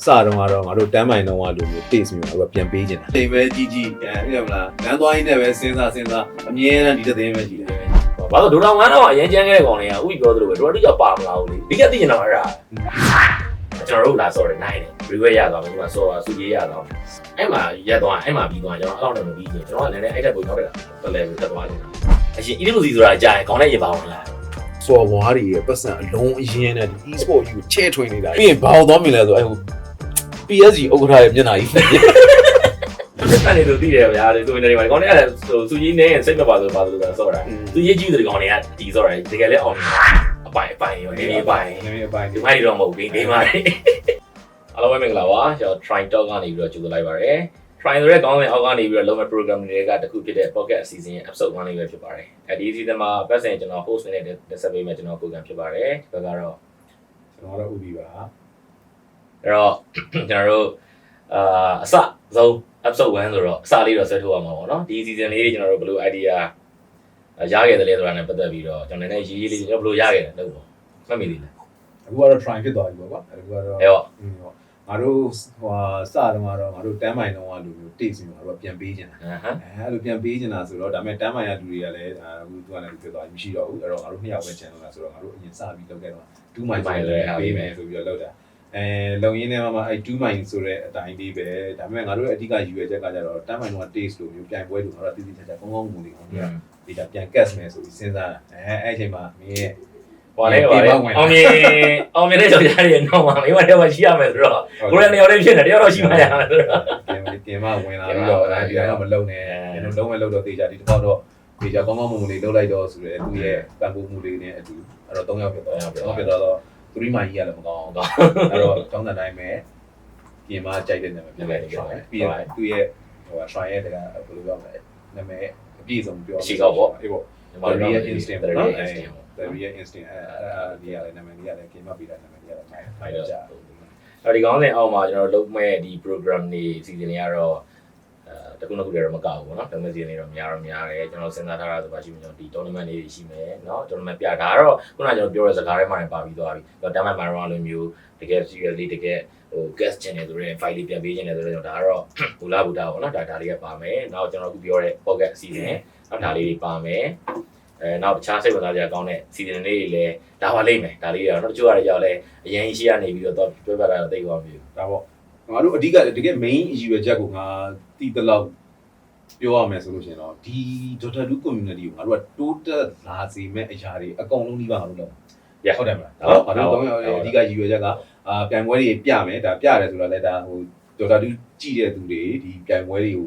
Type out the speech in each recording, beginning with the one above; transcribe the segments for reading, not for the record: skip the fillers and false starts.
တော့ငါတို့တမ်းမိုင်တော့လူမျိုး taste မျိုးငါတို့ပြန်ပေးနေတာအိမ်ပဲကြီးကြီးအဲ့မလားလမ်းသွားရင်းနဲ့ပဲစဉ်းစားအမြဲတမ်းဒီတဲ့င်းပဲကြည့်တယ်ဘာလို့ဒေါက်တာ1တော့အရင်ကျန်းခဲ့တဲ့ကောင်တွေကဥပ္ပြောသလိုပဲတော်တော်ပါမလားဦးလေဒီကသိကျင်တော့အဲ့ဒါကျွန်တော်တို့လာဆော်တယ်နိုင်တယ် request ရသွားမယ်ဒီမှာဆော်ဆူကြီးရသွားအဲ့မှာရက်သွားအဲ့မှာပြီးသွားကျွန်တော်အောက်တော့မပြီးဘူးကျွန်တော်ကလည်းအဲ့တက်ပုံရောက်တယ်တလဲတက်သွားတယ်အရှင် e-music ဆိုတာကြားရင်ခေါင်းနဲ့ရေပါအောင်လားစော်ဘွားတွေရဲ့ပတ်စံအလုံးအရင်နဲ့ဒီ e-sport ကြီးကိုချဲ့ထွင်နေတာပြီးရင်ဘာလို့သွားမြင်လဲဆိုအဲ့ဟို PSG ဥက္ကဋ္ဌရဲ့မျက်နှာကြီးအဲ့ဒီလိုတည်တယ်ဗျာဆိုနေတယ်ခေါင်းနဲ့အဲ့ဆူကြီးနဲ့စိတ်မပါဆိုပါဆိုတော့ဆော်တာသူရေးကြည့်တဲ့ကောင်တွေကဒီဆော်တာတကယ်လည်းအောင်အပိုင်ရောနေနေပိုင်ဒီမိုက်တော့မဟုတ်ဘူးဒီမိုက်အားလုံးပဲမင်္ဂလာပါကျွန်တော် try talk ကနေပြီးတော့ကြိုဆိုလိုက်ပါရစေ try ဆိုတဲ့ခေါင်းစဉ်အောက်ကနေပြီးတော့လုံးမဲ့ program တွေကတခုဖြစ်တဲ့ pocket အစီအစဉ် episode 1လေးပဲဖြစ်ပါတယ်အဲဒီ season မှာပတ်စင်ကျွန်တော် host နဲ့တက်ဆက်ပေးမယ်ကျွန်တော် program ဖြစ်ပါတယ်ဒါကတော့ကျွန်တော်တို့ဥပ္ပီပါအဲ့တော့ကျွန်တော်တို့အစဆုံး episode 1ဆိုတော့အစလေးတော့ဆွဲထုတ်ရမှာပေါ့နော်ဒီ season လေးကျွန်တော်တို့ဘယ်လို idea ရခဲ့တယ်လဲဆိုတာနဲ့ပတ်သက်ပြီးတော့ကျွန်တော်လည်းရေးရေးလေးကျွန်တော်ဘယ်လိုရခဲ့တယ်လို့ပေါ့မှတ်မိသေးလားအခုကတော့ try ဖြစ်သွားပြီပေါ့ကွာအခုကတော့အဲ့တော့ငါတို့ဟိုစတော့ငါတို့တမ်းမိုင်တော့လူမျိုး taste မျိုးငါတို့ပြန်ပေးနေတာအဲ့လိုပြန်ပေးနေတာဆိုတော့ဒါပေမဲ့တမ်းမိုင်ရလူတွေကလည်းအခုသူကလည်းဖြစ်သွားပြီမရှိတော့ဘူးအဲ့တော့ငါတို့နှစ်ယောက်ပဲ channel လာဆိုတော့ငါတို့အရင်စပြီးလုပ်ခဲ့တော့2 မိုင်လည်းပေးမယ်ဆိုပြီးတော့လုပ်တာလုံရင်းထဲမှာအဲ့2 မိုင်ဆိုတဲ့အတိုင်းလေးပဲဒါပေမဲ့ငါတို့ရဲ့အဓိကယူရချက်ကကြတော့တမ်းမိုင်တော့ taste လိုမျိုးပြန်ပွဲလို့ငါတို့တည်တည်ချာချာကောင်းကောင်းမူလေးအောင်ဒီကပြန် catch မယ်ဆိုပြီးစဉ်းစားတာအဲ့အချိန်မှာမင်းရဲ့ဘာလဲအောင်မြင်တဲ့ကြောင့်ကြားရတော့မှမိမတယောက်ရှိရမယ်ဆိုတော့ကိုရနေရာလေးဖြစ်နေတယောက်တော့ရှိမှရမယ်ဆိုတော့ပြင်မဝင်လာပြီးတော့ဒီကတော့မလုံနဲ့လုံးဝလုံးတော့တေချာဒီတစ်ခေါက်တော့တေချာကောင်းကောင်းမွန်မွန်လေးလုပ်လိုက်တော့ဆိုရဲသူ့ရဲ့ပံ့ပိုးမှုလေးနဲ့အတူအဲ့တော့3ယောက်ဖြစ်တော့3မိုင်ကြီးရတယ်မကောင်းအောင်အဲ့တော့တောင်းတဲ့တိုင်းပဲပြင်မကြိုက်တဲ့နာမည်ဖြစ်လိုက်တယ်ပြီးရင်သူ့ရဲ့ဟို try ရဲ့တကဘယ်လိုပြောမလဲနာမည်အပြည့်စုံပြောရှိတော့ပေါ့အေးပေါ့ real instinct ပေါ့နော်the real instinct ဒီရတယ်နာမည်ကြီးရတယ် game ပြီးတာနာမည်ကြီးရတယ်ဖိုင်တော့ကြာဒီကောင်းစဉ်အောက်မှာကျွန်တော်လုပ်မဲ့ဒီ program တွေ season တွေကတော့တခုနှစ်ခုတည်းတော့မကောက်ဘူးပေါ့နော်ဒါပေမဲ့ season တွေတော့များတယ်ကျွန်တော်စဉ်းစားထားတာဆိုပါရှိမှကျွန်တော်ဒီ tournament လေးတွေရှိမယ်เนาะ tournament ပြတာကတော့ခုနကကျွန်တော်ပြောတဲ့စကားထဲမှာပါပြီးသွားပြီတော့တမ်းမှန်ပါတော့လိုမျိုးတကယ် seriously တကယ်ဟို guest channel ဆိုတဲ့ file လေးပြန်ပေးခြင်းတယ်ဆိုတော့ဒါကတော့ဘူလာဘူတာပေါ့နော်ဒါလေးကပါမယ်နောက်ကျွန်တော်အခုပြောတဲ့ pocket အစီအစဉ်နောက်ဒါလေးတွေပါမယ်နောက်တခြားစိတ်ဝင်စားစရာကောင်းတဲ့ season လေးတွေလည်းဒါပါလိမ့်မယ်ဒါလေးကတော့တချို့အရာကြောင့်လည်းအရင်ရှိရနေပြီးတော့ပြောပြတာတော့သိသွားပြီဒါပေါ့ငါတို့အဓိကတကယ် main အယူရချက်ကိုငါတီးတလောက်ပြောရမယ်ဆိုလို့ရှိရင်တော့ဒီ Dota 2 community ကိုငါတို့ကတိုးတက်လာစေမဲ့အရာတွေအကုန်လုံးဒီပါငါတို့လုပ်ဟုတ်တယ်မလားငါတို့တော့အဓိကယူရချက်ကပြိုင်ပွဲတွေပြမယ်ဒါပြတယ်ဆိုတော့လည်းဒါဟို Dota 2 ကြည့်တဲ့သူတွေဒီပြိုင်ပွဲတွေကို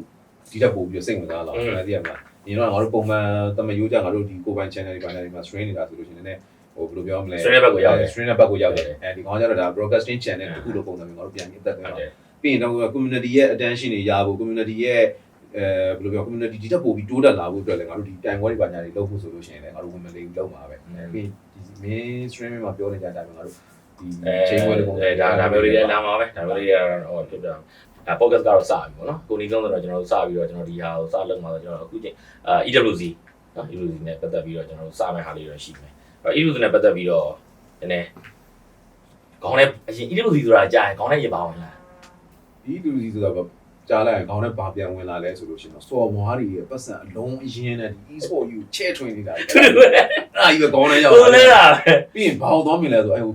ဒီတက်ပို့ပြီးစိတ်ဝင်စားလာတယ်သိရမလားဒီတော့ငါတို့ပုံမှန်တမယိုးကြငါတို့ဒီကိုပိုင် channel တွေပိုင်းတွေမှာ stream နေတာဆိုလို့ရှိရင်လည်းဟိုဘယ်လိုပြောမလဲ stream ဘက်ကိုရောက်တယ် stream ဘက်ကိုရောက်တယ်ဒီကောင်ကျတော့ဒါ broadcasting channel တခုလိုပုံစံမျိုးငါတို့ပြန်ပြီးအသက်သွင်းတော့ပြီးရင်တော့ community ရဲ့ attention တွေရဖို့ community ရဲ့ဘယ်လိုပြော community ဒီတက်ပို့ပြီးတိုးတက်လာဖို့အတွက်လည်းငါတို့ဒီတိုင်ပွဲတွေပါညာတွေလုပ်ဖို့ဆိုလို့ရှိရင်လည်းငါတို့ဝင်မလေးဘူးလုပ်မှာပဲပြီးဒီ main streaming မှာပြောနေကြတဲ့အတိုင်းငါတို့ဒီ chain ပွဲတွေပုံစံဒါမျိုးတွေလည်းလာမှာပဲဒါမျိုးတွေကတော့ဟိုဖြစ်တာဒါ podcast ကတော့စပြီပေါ့နော်ကိုနီးဆုံးဆိုတော့ကျွန်တော်တို့စပြီးတော့ကျွန်တော်ဒီဟာကိုစလုပ်မှာဆိုကျွန်တော်အခုချိန်EWC နော် EWC နဲ့ပတ်သက်ပြီးတော့ကျွန်တော်တို့စမယ့်ဟာလေးတော့ရှိမယ်အဲ့ EWC နဲ့ပတ်သက်ပြီးတော့နည်းနည်းခေါင်းနဲ့အရင် EWC ဆိုတာကြားရင်ခေါင်းနဲ့ရေပါအောင်လား EWC ဆိုတာကြားလိုက်ရင်ခေါင်းနဲ့ဘာပြန်ဝင်လာလဲဆိုလို့ရှိရင်တော့စော်ဘွားတွေရဲ့ပတ်စံအလုံးအရင်နဲ့ဒီ e-sport ကြီးကိုချဲ့ထွင်နေတာအဲ့ဒါကြီးပဲခေါင်းနဲ့ရောက်လာတယ်ပြီးရင်ဘာလို့သွားမြင်လဲဆိုအဲ့ဟို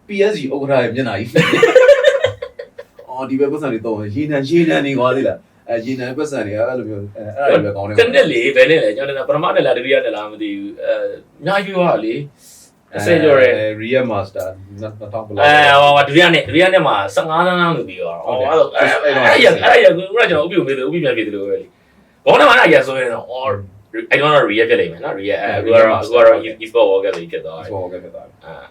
PSG ဥက္ကဋ္ဌရဲ့မျက်နှာကြီးဒီဘက်ပတ်စံတွေတော့ရေနံနေကွာသေးလားရေနံပတ်စံတွေအဲ့လိုမျိုးအဲ့ဒါတွေပဲကောင်းတယ်တနေ့လေဘယ်နဲ့လဲကျွန်တော်ပထမနဲ့လားဒုတိယနဲ့လားမသိဘူးညာယူရလေအစဲကြော်ရဲ Real Master တော့ဘယ်လိုဟိုဒုတိယနဲ့မှာ15တန်းလို့ပြီးတော့အဲ့ရခုနကကျွန်တော်ဥပ္ပယမေးတယ်ဥပ္ပပြန်ပြေတယ်လို့ပဲလေဘောနဲ့မှာအဲ့ရဆိုရင်တော့ I don't know real ဖြစ်လိမ့်မယ်နော် real အခုကတော့ e-sport world ကလေးဖြစ်သွားတယ် e-sport world ဖြစ်သွားတယ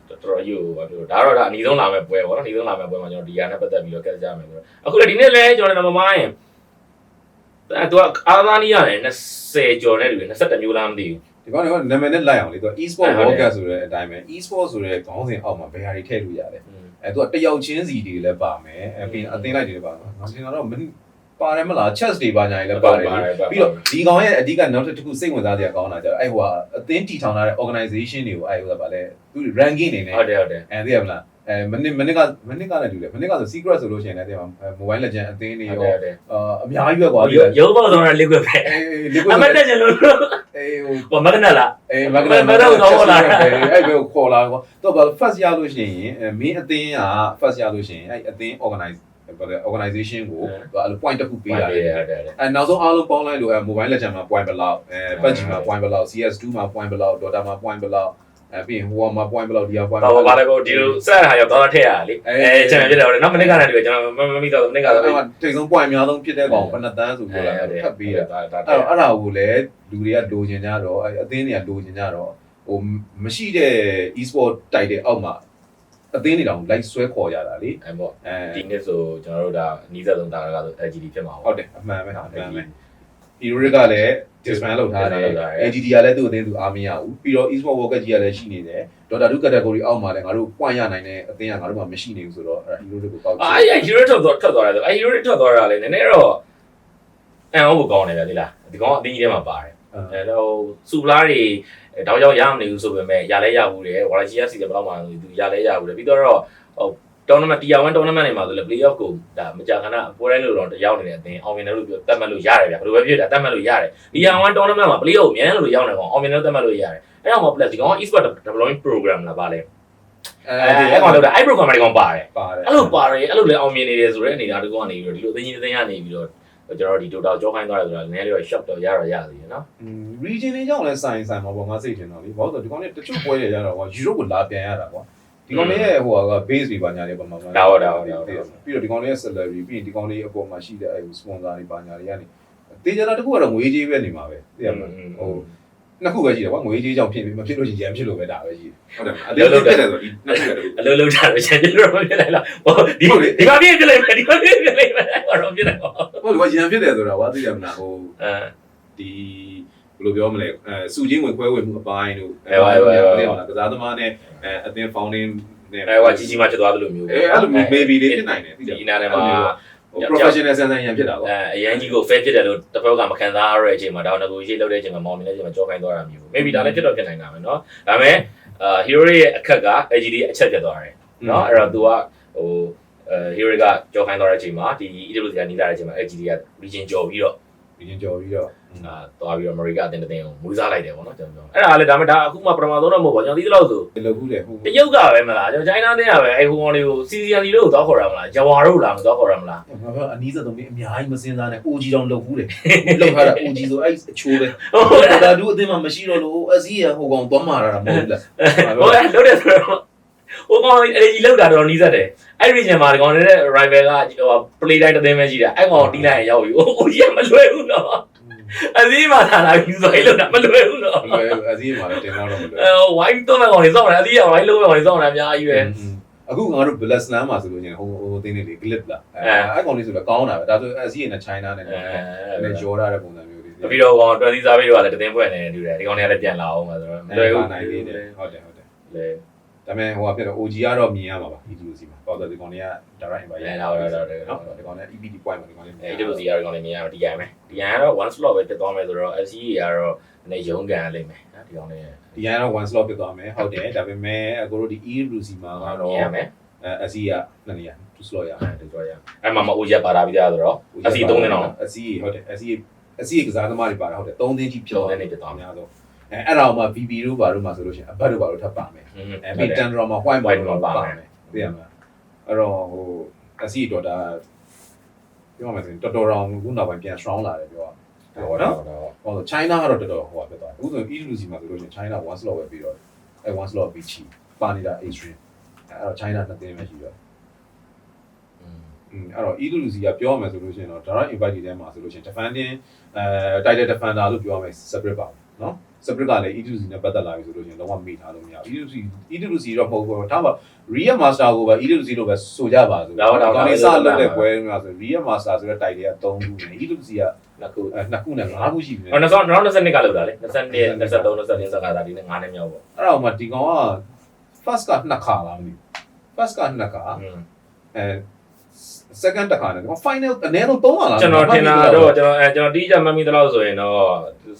်တော်တော်ယူပါပြောဒါတော့ဒါအနည်းဆုံးလာမဲ့ပွဲပေါ့နော်အနည်းဆုံးလာမဲ့ပွဲမှာကျွန်တော်ဒီဟာနဲ့ပတ်သက်ပြီးတော့ကက်ကြမယ်ဆိုတော့အခုလည်းဒီနေ့လည်းကျွန်တော်လည်းမမိုင်းရင်သူကအာသာနီးရတယ်20ကျော်နဲ့တူတယ်21မျိုးလားမသိဘူးဒီကောင်ကနာမည်နဲ့လိုက်အောင်လေသူက e-sport world ဆိုတဲ့အတိုင်းပဲ e-sport ဆိုတဲ့ခေါင်းစဉ်အောက်မှာဘယ်ဟာတွေထည့်လို့ရတယ်သူကတယောက်ချင်းစီတွေလည်းပါမယ်ပြီးအသင်းလိုက်တွေလည်းပါမယ်ငါထင်တာတော့ပါတယ်မလား chess တွေပါညာတွေလည်းပါတယ်ပြီးတော့ဒီကောင်ရဲ့အဓိကနောက်တစ်ခုစိတ်ဝင်စားစရာကောင်းတာကျတော့အဲ့ဟိုကအသင်းတီထောင်ထားတဲ့ organization တွေကိုအဲ့ဟိုကဗာလဲသူ ranking နေနေဟုတ်တယ်သိရမလား မနစ်ကလည်းတူတယ်မနစ်ကဆို secret ဆိုလို့ရှိရင်လည်းတဲ့မှာ mobile legend အသင်းတွေရောအများကြီးပဲကွာ ရုပ်ပေါ်ဆိုတာ liquid ပဲအမတက်ချင်လို့ဟိုမကနလာမကနတော့ခေါ်လာအဲ့ဘယ်ကိုခေါ်လာကွာတော့ဘာ first ရလို့ရှိရင်မင်းအသင်းက first ရလို့ရှိရင်အဲ့အသင်း organization ကိုအဲ့လို point တစ်ခုပေးရတယ်အဲ့နောက်ဆုံးအားလုံးပေါင်းလိုက်လို့mobile legend မှာ point ဘယ်လောက်PUBG မှာ point ဘယ်လောက် CS2 မှာ point ဘယ်လောက် Dota မှာ point ဘယ်လောက်ပြီးဟိုမှာ point ဘယ်လောက်ဒီဟာ point ဘယ်လောက်ဘာလဲကိုဒီလိုစက်ဟာရောက်တော့ထည့်ရလေချန်ပီယံဖြစ်တယ်ဟုတ်တယ်နောက်မနစ်ကလည်းဒီကျွန်တော်မမိတော့မနစ်ကတော့ထိပ်ဆုံး point အများဆုံးဖြစ်တဲ့ကောင်ဘယ်နှတန်းဆိုပြောတာဖတ်ပေးတာအဲ့ဒါကိုလည်းလူတွေကလိုချင်ကြတော့အသင်းတွေကလိုချင်ကြတော့ဟိုမရှိတဲ့ e-sport တိုက်တဲ့အောက်မှာအသင်းတွေတောင် like ဆွဲခေါ်ရတာလေအဲ့ပေါ့ဒီနေ့ဆိုကျွန်တော်တို့ဒါအနည်းဆုံးတာကတော့ LGD ဖြစ်မှာဟုတ်တယ်အမှန်ပဲHeroic ကလည်း disband လုပ်ထားတယ် AGD ကလည်းသူ့အသင်းသူအားမရဘူးပြီးတော့ e-sport world cup ကြီးကလည်းရှိနေတယ် Dota 2 category အောက်မှာလည်းငါတို့ point ရနိုင်တဲ့အသင်းကငါတို့မှမရှိနေဘူးဆိုတော့အဲ့ Heroic ကိုကောက်ချင်အဲ့ Heroic ထွက်သွားတယ်ဆိုအဲ့ Heroic ထွက်သွားတာလေနည်းနည်းတော့ဟုတ်ကောင်းတယ်ဗျာဒီလားဒီကောင်အသင်းကြီးထဲမှာပါတယ်အဲ့တော့စူပလာတွေတောက်ရောက်ရမနေဘူးဆိုပေမဲ့ရလဲရဘူးတယ်ဝါလာချီယာစီတယ်ဘယ်တော့မှသူရလဲရဘူးတယ်ပြီးတော့ဟိုtournament tier 1 tournament တွေမှာဆိုလည်း playoff ကိုဒါမကြာခဏပွဲတိုင်းလို့တော့ရောက်နေတဲ့အသင်းအောင်မြင်တယ်လို့ပြောတတ်မှတ်လို့ရတယ်ဗျာဘယ်လိုပဲဖြစ်တာတတ်မှတ်လို့ရတယ် tier 1 tournament မှာ playoff ကိုမြန်လို့ရောက်နေကောင်အောင်မြင်တယ်တတ်မှတ်လို့ရတယ်အဲ့တော့မှ plus ဒီကောင် e-sport development program လာပါလေအဲ့ကောင်လောက်တာအဲ့ program မှာဒီကောင်ပါတယ်အဲ့လိုပါတယ်အဲ့လိုလည်းအောင်မြင်နေတယ်ဆိုတဲ့အနေအထားတကူကနေပြီးတော့ဒီလိုအသင်းကြီးအသင်းကနေပြီးတော့ကျွန်တော်ဒီ total ကြောခိုင်းသွားတယ်ဆိုတာနည်းနည်းလေး shop တော့ရသေးတယ်နော် region တွေကြောင့်လည်းဆိုင်မှာပေါ့ငါစိတ်ထင်တော့လေဘာလို့ဆိုဒီကောင်လေးတချို့ပွဲတွေရတော့ကွာ Europe ကိုလာပြန်ရတာကွာဒီကောင်လေးရဲ့ဟိုက base တွေပါညာတွေပါမှာဒါဟုတ်ပြီးတော့ဒီကောင်လေးရဲ့ salary ပြီးရင်ဒီကောင်လေးအပေါ်မှာရှိတဲ့အဲ sponsor တွေပါညာတွေကနေတေချာတာတခုကတော့ငွေကြေးပဲနေမှာပဲသိရမလားဟိုနှစ်ခုပဲရှိတယ်ကွာငွေကြေးကြောင့်ဖြစ်မဖြစ်လို့ရှိရင်ရံဖြစ်လို့ပဲဒါပဲရှိတယ်ဟုတ်တယ်အလုပ်လုပ်တယ်ဆိုဒီနှစ်ခုတည်းအလုပ်လုပ်တာပဲချန်ပြတော့မဖြစ်နိုင်လားဟိုဒီကပြည့်ပြလိုက်မယ်ဒီကပြည့်ပြလိုက်မယ်ဟောတော့ပြလိုက်ပါဟုတ်ဒီကရံဖြစ်တယ်ဆိုတာကွာသိရမလားဟိုဒီဘယ်လိုပြောမလဲစုချင်းဝင်ခွဲဝင်မှုအပိုင်းတို့သိရမလားကစားသမားနဲ့အသင်း founding နဲ့ဟိုကြီးကြီးမှဖြစ်သွားတယ်လို့မျိုးအဲ့လို maybe လေးဖြစ်နိုင်တယ်သိတယ်ဒီနားထဲမှာprofessional ဆန်းဆန်းရံဖြစ်တာပေါ့အရင်ကြီးကို fair ဖြစ်တယ်လို့တစ်ဖက်ကမခံစားရတဲ့အချိန်မှာဒါတော့ရှိလုပ်တဲ့အချိန်မှာမောင်မြင်တဲ့အချိန်မှာကြောခိုင်းသွားတာမျိုး maybe ဒါလည်းဖြစ်တော့ဖြစ်နိုင်တာပဲเนาะဒါပေမဲ့hero ရဲ့အခက်က AGD အချက်ပြတ်သွားတယ်เนาะအဲ့တော့ तू ကဟိုhero ကကြောခိုင်းသွားတဲ့အချိန်မှာဒီ EWC ကနီးလာတဲ့အချိန်မှာ AGD က region ကြော်ပြီးတော့သွားပြီးတော့ America အတင်းတင်းကိုမွေးစားလိုက်တယ်ပေါ့နော်ကျွန်တော်ပြောအဲ့ဒါလည်းဒါပေမဲ့ဒါအခုမှပထမဆုံးတော့မဟုတ်ပါကျွန်တော်သိသလောက်ဆိုလုပ်ဘူးတယ်ဟုတ်တရုတ်ကပဲမလားကျွန်တော် China တင်းကပဲအဲ့ဟိုကောင်လေးကို CCN လို့သွားခေါ်ရမလား Java တို့လားမသွားခေါ်ရမလားငါကအနည်းဆုံးအများကြီးမစင်းစားနဲ့ OG တောင်လုပ်ဘူးတယ်လုပ်ထားတာ OG ဆိုအဲ့အချိုးပဲဒါတို့အတင်းမှမရှိတော့လို့အစည်းရဟိုကောင်သွားမှာတာမဟုတ်ဘူးလားဟုတ်တယ်လုပ်တယ်ဆိုတော့ဟိုကောင်အဲ့လောက်တာတော့နီးစက်တယ်အဲ့ region မှာဒီကောင်နေတဲ့ rival ကဟို play တိုင်းတစ်သိမ်းပဲရှိတာအဲ့ကောင်တီးလိုက်ရောက်ပြီ OG ကမလွယ်ဘူးနော်အစည်းမှာလာပြီးဆိုရင်လို့မလွယ်ဘူးနော်လွယ်အစည်းမှာလည်းတင်တော့မလွယ်ဝိုင်းတော့ကောင်တွေစောင့်တယ်အစည်းကဝိုင်းလုံးကောင်တွေစောင့်တယ်အများကြီးပဲအခုငါတို့ Blast Land မှာဆိုလို့ရှိရင်ဟိုတင်းနေလေ clip လားအဲ့ကောင်လေးဆိုတော့ကောင်းတာပဲဒါဆိုအစည်းနဲ့ China နဲ့လည်းကြောရတဲ့ပုံစံမျိုးတွေပြီးတော့ကောင်20စားပြီးတော့လည်းတင်းပွဲနေတူတယ်ဒီကောင်တွေကလည်းပြန်လာအောင်ပါဆိုတော့မလွယ်ဘူးနိုင်သေးတယ်ဟုတ်တယ်လေဒါပေမဲ့ဟိုကဖြစ်တော့ OG ကတော့မြင်ရမှာပါ EWC မှာပေါ့တော့ဒီကောင်တွေက direct invite ရအောင်တော့နော်ဒီကောင်တွေက EPD point မှာဒီကောင်တွေ EWC ကတော့ဒီကောင်တွေမြင်ရမှာဒီတိုင်းပဲဒီတိုင်းကတော့ one slot ပဲတက်သွားမယ်ဆိုတော့ FCE ကတော့နည်းရုံးကန်ရလိမ့်မယ်နော်ဒီကောင်တွေဒီတိုင်းကတော့ one slot ပြသွားမယ်ဟုတ်တယ်ဒါပေမဲ့အကိုတို့ဒီ EWC မှာကတော့FCE ကနှစ်နေရာ2 slot ရတယ်တူတော့ရအဲ့မှာမ OG ပါတာပြီးသားဆိုတော့ FCE 3နေတော့ FCE ဟုတ်တယ် FCE ကစားသမားတွေပါတာဟုတ်တယ်3သိန်းကြီးဖြစ်သွားတယ်နေပြသွားများတော့အဲ့ဒါမှ VB တို့ဘာတို့မှဆိုလို့ရှိရင်အဘတ်တို့ဘာတို့ထပ်ပါမယ်ပြီး Tandra မှာ white မှာပါမယ်သိရမလားအဲ့တော့ဟို SC တော့ဒါပြောမှဆိုရင်တော်တော်အောင်ခုနောက်ပိုင်းပြန် strong လာတယ်ပြောရအောင်နော်ဟို China ကတော့တော်တော်ဟိုဖြစ်သွားတယ်အခုဆို EWC မှာဆိုလို့ရှိရင် China 1 slot ပဲပြီးတော့အဲ့1 slot ပြီးချီပါနေတာ extreme အဲ့တော့ China နှစ်သိန်းပဲရှိတော့အဲ့တော့ EWC ကပြောရမယ်ဆိုလို့ရှိရင်တော့ direct invite တွေထဲမှာဆိုလို့ရှိရင် defending title defender လို့ပြောရမယ် separate ပါနော်separate ကလည်း EWC နဲ့ပတ်သက်လာပြီဆိုလို့ရှိရင်လုံးဝမေ့ထားလို့မရဘူး EWC တော့မဟုတ်ဘူးထားပါ Real Master ကိုပဲ EWC လို့ပဲဆိုကြပါစို့ဒါလေးစလွတ်တဲ့ပွဲမျိုးဆို Real Master ဆိုတဲ့ title က3ခုနဲ့ EWC က2ခုနဲ့5ခုရှိပြီဟော2022ကလောက်တာလေ22 23 24 25ဒါဒီနဲ့5နဲ့မြောက်ပေါ့အဲ့တော့မှဒီကောင်က first က2ခါလားမသိဘူး first က2ခါsecond တစ်ခါနဲ့ final အနည်းဆုံး3ခါလားကျွန်တော်ထင်တာတော့ကျွန်တော်တီးကြမှတ်မိသလောက်ဆိုရင်တော့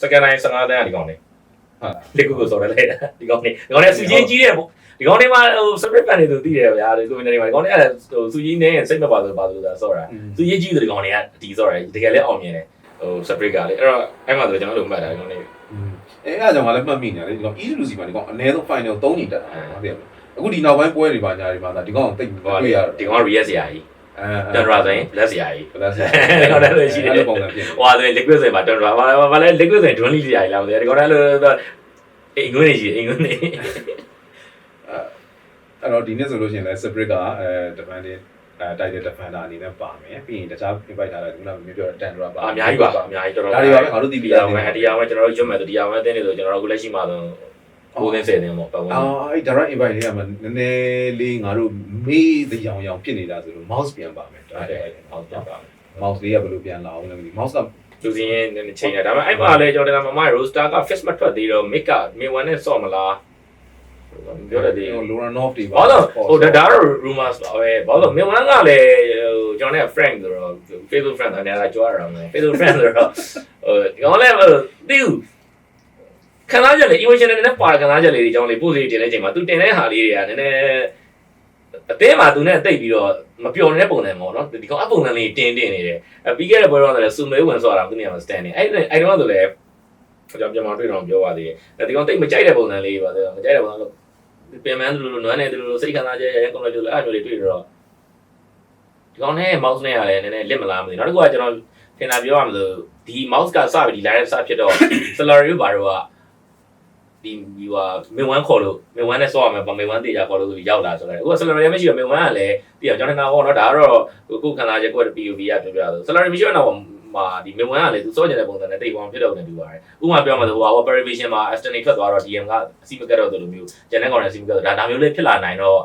second line 15တန်းကဒီကောင်လေးဟုတ်လေကိုစော်ရလိုက်တာဒီကောင်လေးစုချင်းကြီးတဲ့ ဒီကောင်တွေမှာဟို separate fan တွေဆိုသိတယ်ဗျာဒီ community မှာဒီကောင်တွေအဲ့ဟိုစုကြီးနေစိတ်မပါဆိုပါဆိုဆော့တာစုကြီးကြီးဆိုဒီကောင်တွေကဒီဆော့တယ်တကယ်လည်းအောင်မြင်တယ်ဟို separate ကလေအဲ့တော့အဲ့မှာဆိုကျွန်တော်တို့မှတ်တာဒီကောင်တွေအဲ့ဒါကြောင့်ငါလည်းမှတ်မိနေတယ်ဒီကောင် EWC မှာဒီကောင်အနည်းဆုံး final 3ညတက်တာဟုတ်တယ်အခုဒီနောက်ပိုင်းပွဲတွေပါညာတွေမှာဒီကောင်တိတ်တွေ့ရတယ်ဒီကောင် react ရာကြီးတော်ရဆိုရင် bless ရာကြီး bless ဟုတ်တယ်လို့ရှိတယ်ပုံစံဖြစ်ဟိုဆိုရင် liquid ဆိုရင်တော်ရဘာလဲ liquid ဆိုရင် drone လေးရာကြီးလာမသိဒီကောင်လည်းလို့အိမ်ငွေနေကြီးအိမ်ငွေနေအဲ့တော့ဒီနေ့ဆိုလို့ရှိရင်လည်း separate ကdefender title defender အနေနဲ့ပါမယ်ပြီးရင်တခြား invite ထားတဲ့ခုနကမျိုးပြောတဲ့ Tandra ပါအများကြီးပါအများကြီးတော်တော်ဒါတွေပါငါတို့ဒီပြရမယ်ဒီအောင်ကျွန်တော်တို့ရွတ်မယ်ဆိုဒီအောင်အသင်းတွေဆိုကျွန်တော်တို့အခုလက်ရှိမှာဆို9သိန်း10သိန်းပေါ့ပတ်ဝန်းအဲ့ direct invite လေးကမှနည်းနည်းလေးငါတို့မေးတဲ့ရောင်ဖြစ်နေတာဆိုလို့ mouse ပြန်ပါမယ်ဟုတ်တယ် mouse ပြန်ပါမယ် mouse လေးကဘယ်လိုပြန်လာအောင်လဲမသိ mouse ကသူစီရင်ချိန်နေတာဒါပေမဲ့အဲ့မှာလေကျွန်တော်တို့မမ roster က fix မထွက်သေးတော့ make က main one နဲ့ဆော့မလားပြောတယ်ဒီ Loranov တွေပါဘာလို့ဟိုဒါတော့ rumors ပါပဲဘာလို့မေဝန်ကလည်းဟိုကျွန်တော်နဲ့ friend ဆိုတော့ Facebook friend အနေနဲ့ကြွားရအောင်မယ် Facebook friend ဆိုတော့ဟိုကျွန်တော်လည်းသိဘူးခဏကြလေ emotion နဲ့ပါခဏကြလေဒီကျွန်တော်လေးပို့စီတင်တဲ့အချိန်မှာသူတင်တဲ့ဟာလေးတွေကနည်းနည်းအသေးမှာသူနဲ့တိတ်ပြီးတော့မပျော်နေတဲ့ပုံစံပေါ့နော်ဒီကောင်အပုံစံလေးတင်နေတယ်ပြီးခဲ့တဲ့ပွဲတော့လည်းစုမဲဝင်ဆော့တာသူနေရာမှာ stand နေအဲ့တော့ဆိုလည်းကျွန်တော်ပြန်မတွေ့တော့ပြောပါသေးတယ်ဒီကောင်တိတ်မကြိုက်တဲ့ပုံစံလေးပါမကြိုက်တဲ့ပုံစံလို့ပြန်မှန်းသူလိုနွမ်းနေသူလိုစိတ်ခံစားချက်ရကုန်လို့အဲ့လိုလေးတွေ့တော့ဒီကောင်နဲ့ mouse နဲ့ရတယ်နည်းနည်းလစ်မလားမသိနောက်တစ်ခုကကျွန်တော်ထင်တာပြောရမလို့ဒီ mouse ကစပြီးဒီ line စဖြစ်တော့ salary ဘာတော့ဒီဟာမေဝန်ခေါ်လို့မေဝန်နဲ့ဆော့ရမယ်ဗမေဝန်တေချာခေါ်လို့ဆိုပြီးရောက်လာဆိုတော့အခု salary မရှိတော့မေဝန်ကလည်းပြီးတော့ကျွန်တော်ဟောတော့ဒါကတော့ကိုခံစားချက်ကို POV ကပြောပြဆို salary မရှိတော့မှာဒီမေဝန်ကလည်းသူစောကျတဲ့ပုံစံနဲ့တိတ်ပေါင်းဖြစ်တော့နေတူပါတယ်ဥပမာပြောမှဆိုဟို operation မှာ estimate ထွက်သွားတော့ DM ကအစီမကတ်တော့လိုမျိုးကျန်တဲ့ကောင်လည်းအစီမကတ်တော့ဒါမျိုးလေးဖြစ်လာနိုင်တော့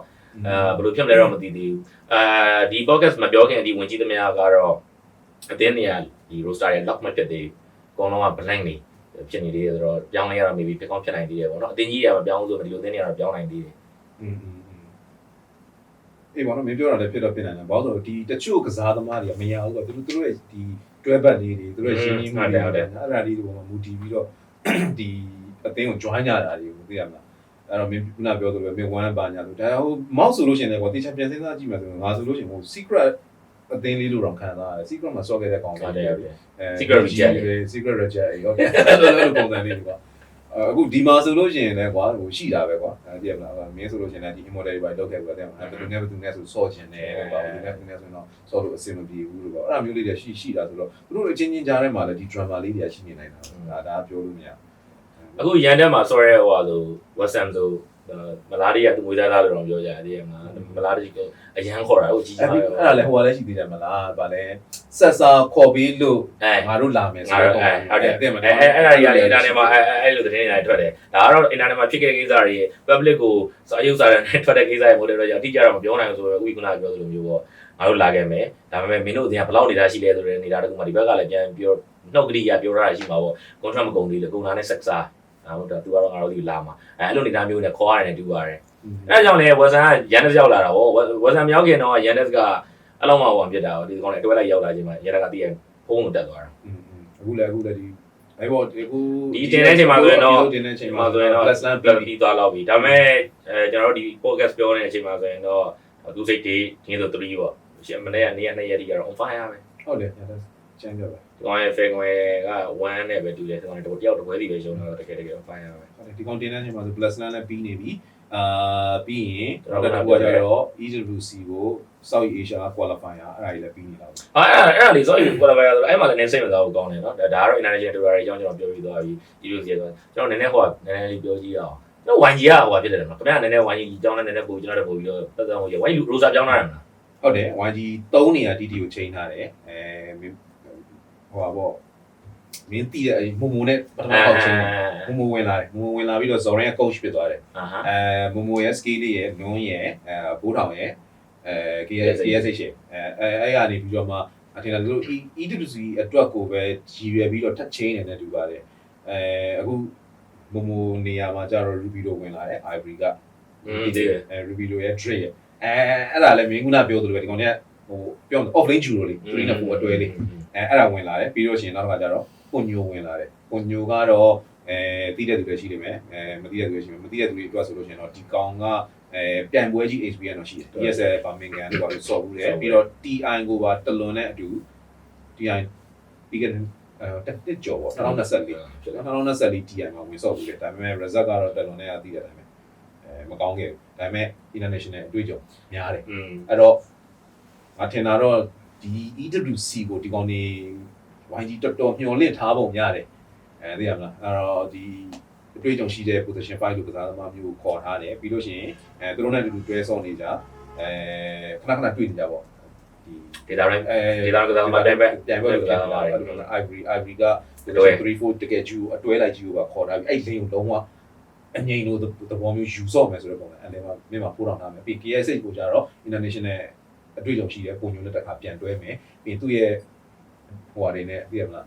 ဘယ်လိုဖြစ်မလဲတော့မသိသေးဘူးဒီ podcast မပြောခင်ဒီဝင်ကြည့်သမျှကတော့အတင်းနေရဒီ roster ရဲ့ lock မဖြစ်သေးဘူးအကုန်လုံးက blank နေဖြစ်နေသေးတယ်ဆိုတော့ပြောင်းလဲရတော့ maybe ဖြစ်ကောင်းဖြစ်နိုင်သေးတယ်ပေါ့နော်အတင်းကြီးတွေကမပြောင်းဘူးဆိုတော့ဒီလိုအတင်းတွေကတော့ပြောင်းနိုင်သေးတယ်အေးဘာလို့မင်းပြောတာလည်းဖြစ်တော့ဖြစ်နိုင်တယ်ဘာလို့ဆိုဒီတချို့ကစားသမားတွေကမရဘူးကသူတို့ရဲ့ဒီတွဲဘက်လေးတွေသူတို့ရဲ့ရှင်းရင်းမှုတွေအဲ့ဒါလေးတွေပေါ်မှာမူတည်ပြီးတော့ဒီအသင်းကို join ကြတာတွေကိုသိရမှာအဲ့တော့မင်းခုနပြောသလိုပဲမင်း1ပါညာလို့ဒါဟို mouse ဆိုလို့ရှိရင်လည်းကွာတေချာပြန်စဉ်းစားကြည့်မှဆိုရင်ငါဆိုလို့ရှိရင်ဟို secret အသင်းလေးလို့တော့ခံစားရတယ် secret မှာဆော့ခဲ့တဲ့ကောင်တွေsecret reject secret reject ဟုတ်တယ်အဲ့လိုပုံစံလေးတွေကွာအခုဒီမှာဆိုလို့ရှိရင်လည်းကွာဟိုရှိတာပဲကွာသိရမလားမင်းဆိုလို့ရှိရင်လည်းဒီ immortal တွေပါလောက်ခဲ့ဘူးတဲ့မှာဘယ်သူနဲ့ဆိုဆော့ချင်တယ်ကွာဘယ်သူနဲ့ဆိုတော့ဆော့လို့အဆင်မပြေဘူးလို့ပေါ့အဲ့လိုမျိုးလေးတွေရှိတာဆိုတော့သူတို့အချင်းချင်းကြားထဲမှာလည်းဒီ drama လေးတွေရှိနေနိုင်တာဒါပြောလို့မရအခုရန်တက်မှာဆော့ရဲဟိုဟာဆို WhatsApp ဆိုမလားတွေကသူငွေသားလားလို့တော့ပြောကြတယ်ဒီမှာမလားတွေအရန်ခေါ်တာဟုတ်ကြီးအဲ့ဒါလည်းဟိုကလည်းရှိသေးတယ်မလားဗာလဲဆက်စာခေါ်ပြီးလို့ငါတို့လာမယ်ဆိုတော့ဟုတ်တယ်အဲ့ဒါကြီးကလည်း internet မှာအဲ့လိုသတင်းတွေထွက်တယ်ဒါကတော့ internet မှာဖြစ်ခဲ့တဲ့ကိစ္စတွေ public ကိုစာရုပ်စာတမ်းနဲ့ထွက်တဲ့ကိစ္စတွေမို့လို့တော့အတိအကျတော့မပြောနိုင်ဘူးဆိုတော့ဥပ္ပခဏပြောသလိုမျိုးပေါ့ငါတို့လာခဲ့မယ်ဒါပေမဲ့မင်းတို့အတင်းကဘယ်လောက်နေတာရှိလဲဆိုတဲ့နေတာတကူမှဒီဘက်ကလည်းပြန်ပြောနှုတ်ကလေးရပြောရတာရှိမှာပေါ့ contract မကုန်သေးလေကုန်တာနဲ့ sex ဟုတ်တယ်သူကတော့ငါတို့ဒီလာမှာအဲ့လိုနေတာမျိုးနဲ့ခေါ်ရတယ်တူပါတယ်အဲ့ကြောင့်လေဝက်ဆန်ကရန်ဒက်ရောက်လာတာဗောဝက်ဆန်မြောက်ခင်တော့ရန်ဒက်ကအဲ့လောက်မှဟောဖြစ်တာဗောဒီကောင်လည်းတွဲလိုက်ရောက်လာခြင်းမှာရန်ဒက်ကတည်းကဖုန်းကိုတက်သွားတာအခုလည်းဒီအဲ့ဗောအခုဒီတင်တဲ့အချိန်မှာဆိုရင်တော့လက်စလန်ပြီးသွားလောက်ပြီဒါပေမဲ့ကျွန်တော်တို့ဒီ podcast ပြောနေတဲ့အချိန်မှာဆိုရင်တော့သူစိတ်တွေဒီလို3ဗောရှင်မနေ့ကနေ2ရက်ဒီကတော့ on fire ပဲဟုတ်တယ်ကျန်းကြပါဒီကောင်ရဲ့ fan က1နဲ့ပဲတူတယ်ဒီကောင်တယောက်တစ်ပွဲစီပဲရှုံးတော့တကယ် on fire ပဲဟုတ်တယ်ဒီကောင်တင်တဲ့အချိန်မှာဆို plus လည်းပြီးနေပြီပြီးရင်တော့တော့ကျတော့ EWC ကို South Asia qualifier အဲ့ဒါကြီးလည်းပြီးနေတာပေါ့အဲ့ဒါလေး South Asia qualifier ဆိုတော့အဲ့မှာလည်းနည်းစိတ်မစားဘူးကောင်းတယ်နော်ဒါကတော့ international tour တွေအကြောင်းကျွန်တော်ပြောပြီးသွားပြီ EWC ဆိုတော့ကျွန်တော်နည်းနည်းဟိုကနည်းနည်းလေးပြောကြည့်အောင်တော့ 1G ကဟိုဖြစ်တယ်နော်ခင်ဗျားနည်းနည်း 1G ကြောင်းနဲ့နည်းနည်းပို့ကျွန်တော်တို့ပို့ပြီးတော့သက်သက်ဟိုရ 1G rosa ကြောင်းလာတယ်မလားဟုတ်တယ် 1G 3နေရာ TT ကိုချိန်ထားတယ်ဟိုပါပေါ့မင်းတီးတဲ့မမိုနဲ့ပထမပေါက်ချင်းမမိုဝင်လာတယ်မမိုဝင်လာပြီးတော့ Zoran ရဲ့ coach ဖြစ်သွားတယ်မမိုရဲ့ skill လေးရဲ့ non ရဲ့ဘိုးထောင်ရဲ့KSH ရဲ့အဲ့ကနေပြီးတော့မှအထင်တယ်တို့ EWC အတွက်ကိုပဲကြီးရွယ်ပြီးတော့ထပ်ချင်းနေတယ်တူပါတယ်အခုမမိုနေရာမှာကျတော့ Ruby တို့ဝင်လာတယ် Ivory ကRuby တို့ရဲ့ Dre ရဲ့အဲ့ဒါလည်းမင်းကပြောသလိုပဲဒီကောင်တွေကဟိုပြော offlane Juro လေး3နဲ့4အတွဲလေးအဲ့ဒါဝင်လာတယ်ပြီးတော့ရှင်နောက်တစ်ခါကျတော့ပွန်ညိုဝင်လာတယ်ပွန်ညိုကတော့တီးတဲ့သူတွေရှိနေမယ်မတီးတဲ့သူတွေရှိမယ်မတီးတဲ့သူတွေအတွက်ဆိုလို့ရှင်တော့ဒီကောင်က ပြိုင်ပွဲကြီး experience တော့ရှိတယ် ESL ပါမင်ကန်တို့ပါလို့စော်ဘူးတယ်ပြီးတော့ TI ကိုပါတလွန်နဲ့အတူ TI ပြီးခဲ့တက်ကြော်ပေါ့2024 TI မှာဝင်စော့ဘူးတယ်ဒါပေမဲ့ result ကတော့တလွန်နဲ့အသိတယ်ဒါပေမဲ့မကောင်းခဲ့ဘူးဒါပေမဲ့ international အတွေ့အကြုံများတယ်အဲ့တော့ငါထင်တာတော့ဒီ EWC ကိုဒီကောင်နေ YG တော်တော်မျှော်လင့်ထားပုံရတယ်သိရမလားအဲ့တော့ဒီအတွေ့အကြုံရှိတဲ့ position 5လို့ကစားသမားမျိုးကိုခေါ်ထားတယ်ပြီးလို့ရှိရင်သူတို့နဲ့အတူတူတွဲဆော့နေကြခဏခဏတွေ့နေကြပေါ့ဒီ data ကစားသမားတိုင်းပဲ ပြန်ပွဲကစားသမားတွေ Ivory က3-4တကယ်ဂျူအတွဲလိုက်ဂျူကိုပါခေါ်ထားပြီးအဲ့လင်းကိုလုံးဝအငိမ့်လို့သဘောမျိုးယူဆော့မယ်ဆိုတဲ့ပုံစံအဲ့ဒီမှာမြင်မှာပို့တော်ထားမယ်ပြီး KSH ကိုကြတော့ international အတွေ့အကြုံရှိတဲ့ပုံမျိုးနဲ့တစ်ခါပြန်တွဲမယ်ပြီးသူ့ရဲ့ဟိုဟာတွေနဲ့သိရမလား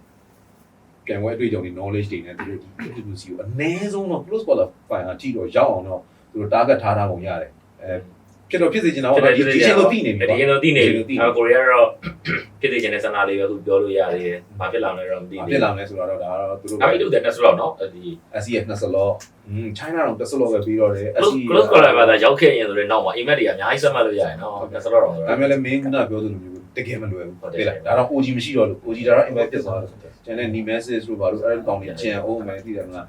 ပြန်ပွဲအတွေ့အကြုံတွေ knowledge တွေနဲ့သူတို့ဒီ EWC ကိုအနည်းဆုံးတော့ close qualifier အထိတော့ရောက်အောင်တော့သူတို့ target ထားပုံရတယ်ဖြစ်တော့ဖြစ်စေချင်တာပေါ့ဒီချင်းကိုသိနေပြီဒီချင်းကိုသိနေပြီကိုရီးယားတော့ဖြစ်စေချင်တဲ့ဆန္ဒလေးပဲသူပြောလို့ရတယ်။ဘာဖြစ်လာလဲတော့မသိဘူး။ဖြစ်လာလဲဆိုတော့ဒါကတော့သူတို့အဲ့ဒီလိုတဲ့နှစ်စလော့နော်ဒီ SCF နှစ်စလော့China တော့တစ်စလော့ပဲပြီးတော့တယ် close qualifier ပါရောက်ခဲ့ရင်ဆိုရင်နောက်မှာ image တွေအများကြီးဆက်မှတ်လို့ရတယ်နော်နှစ်စလော့တော့ဒါပေမဲ့လည်း main ကပြောသလိုမျိုးတကယ်မလွယ်ဘူးဟုတ်လားဒါတော့ OG မရှိတော့လို့ OG ဒါတော့ image ဖြစ်သွားတယ်ကျန်တဲ့ Nemesis လို့ဘာလို့အဲ့ဒီကောင်တွေကျန်အောင်မယ်သိတယ်မလား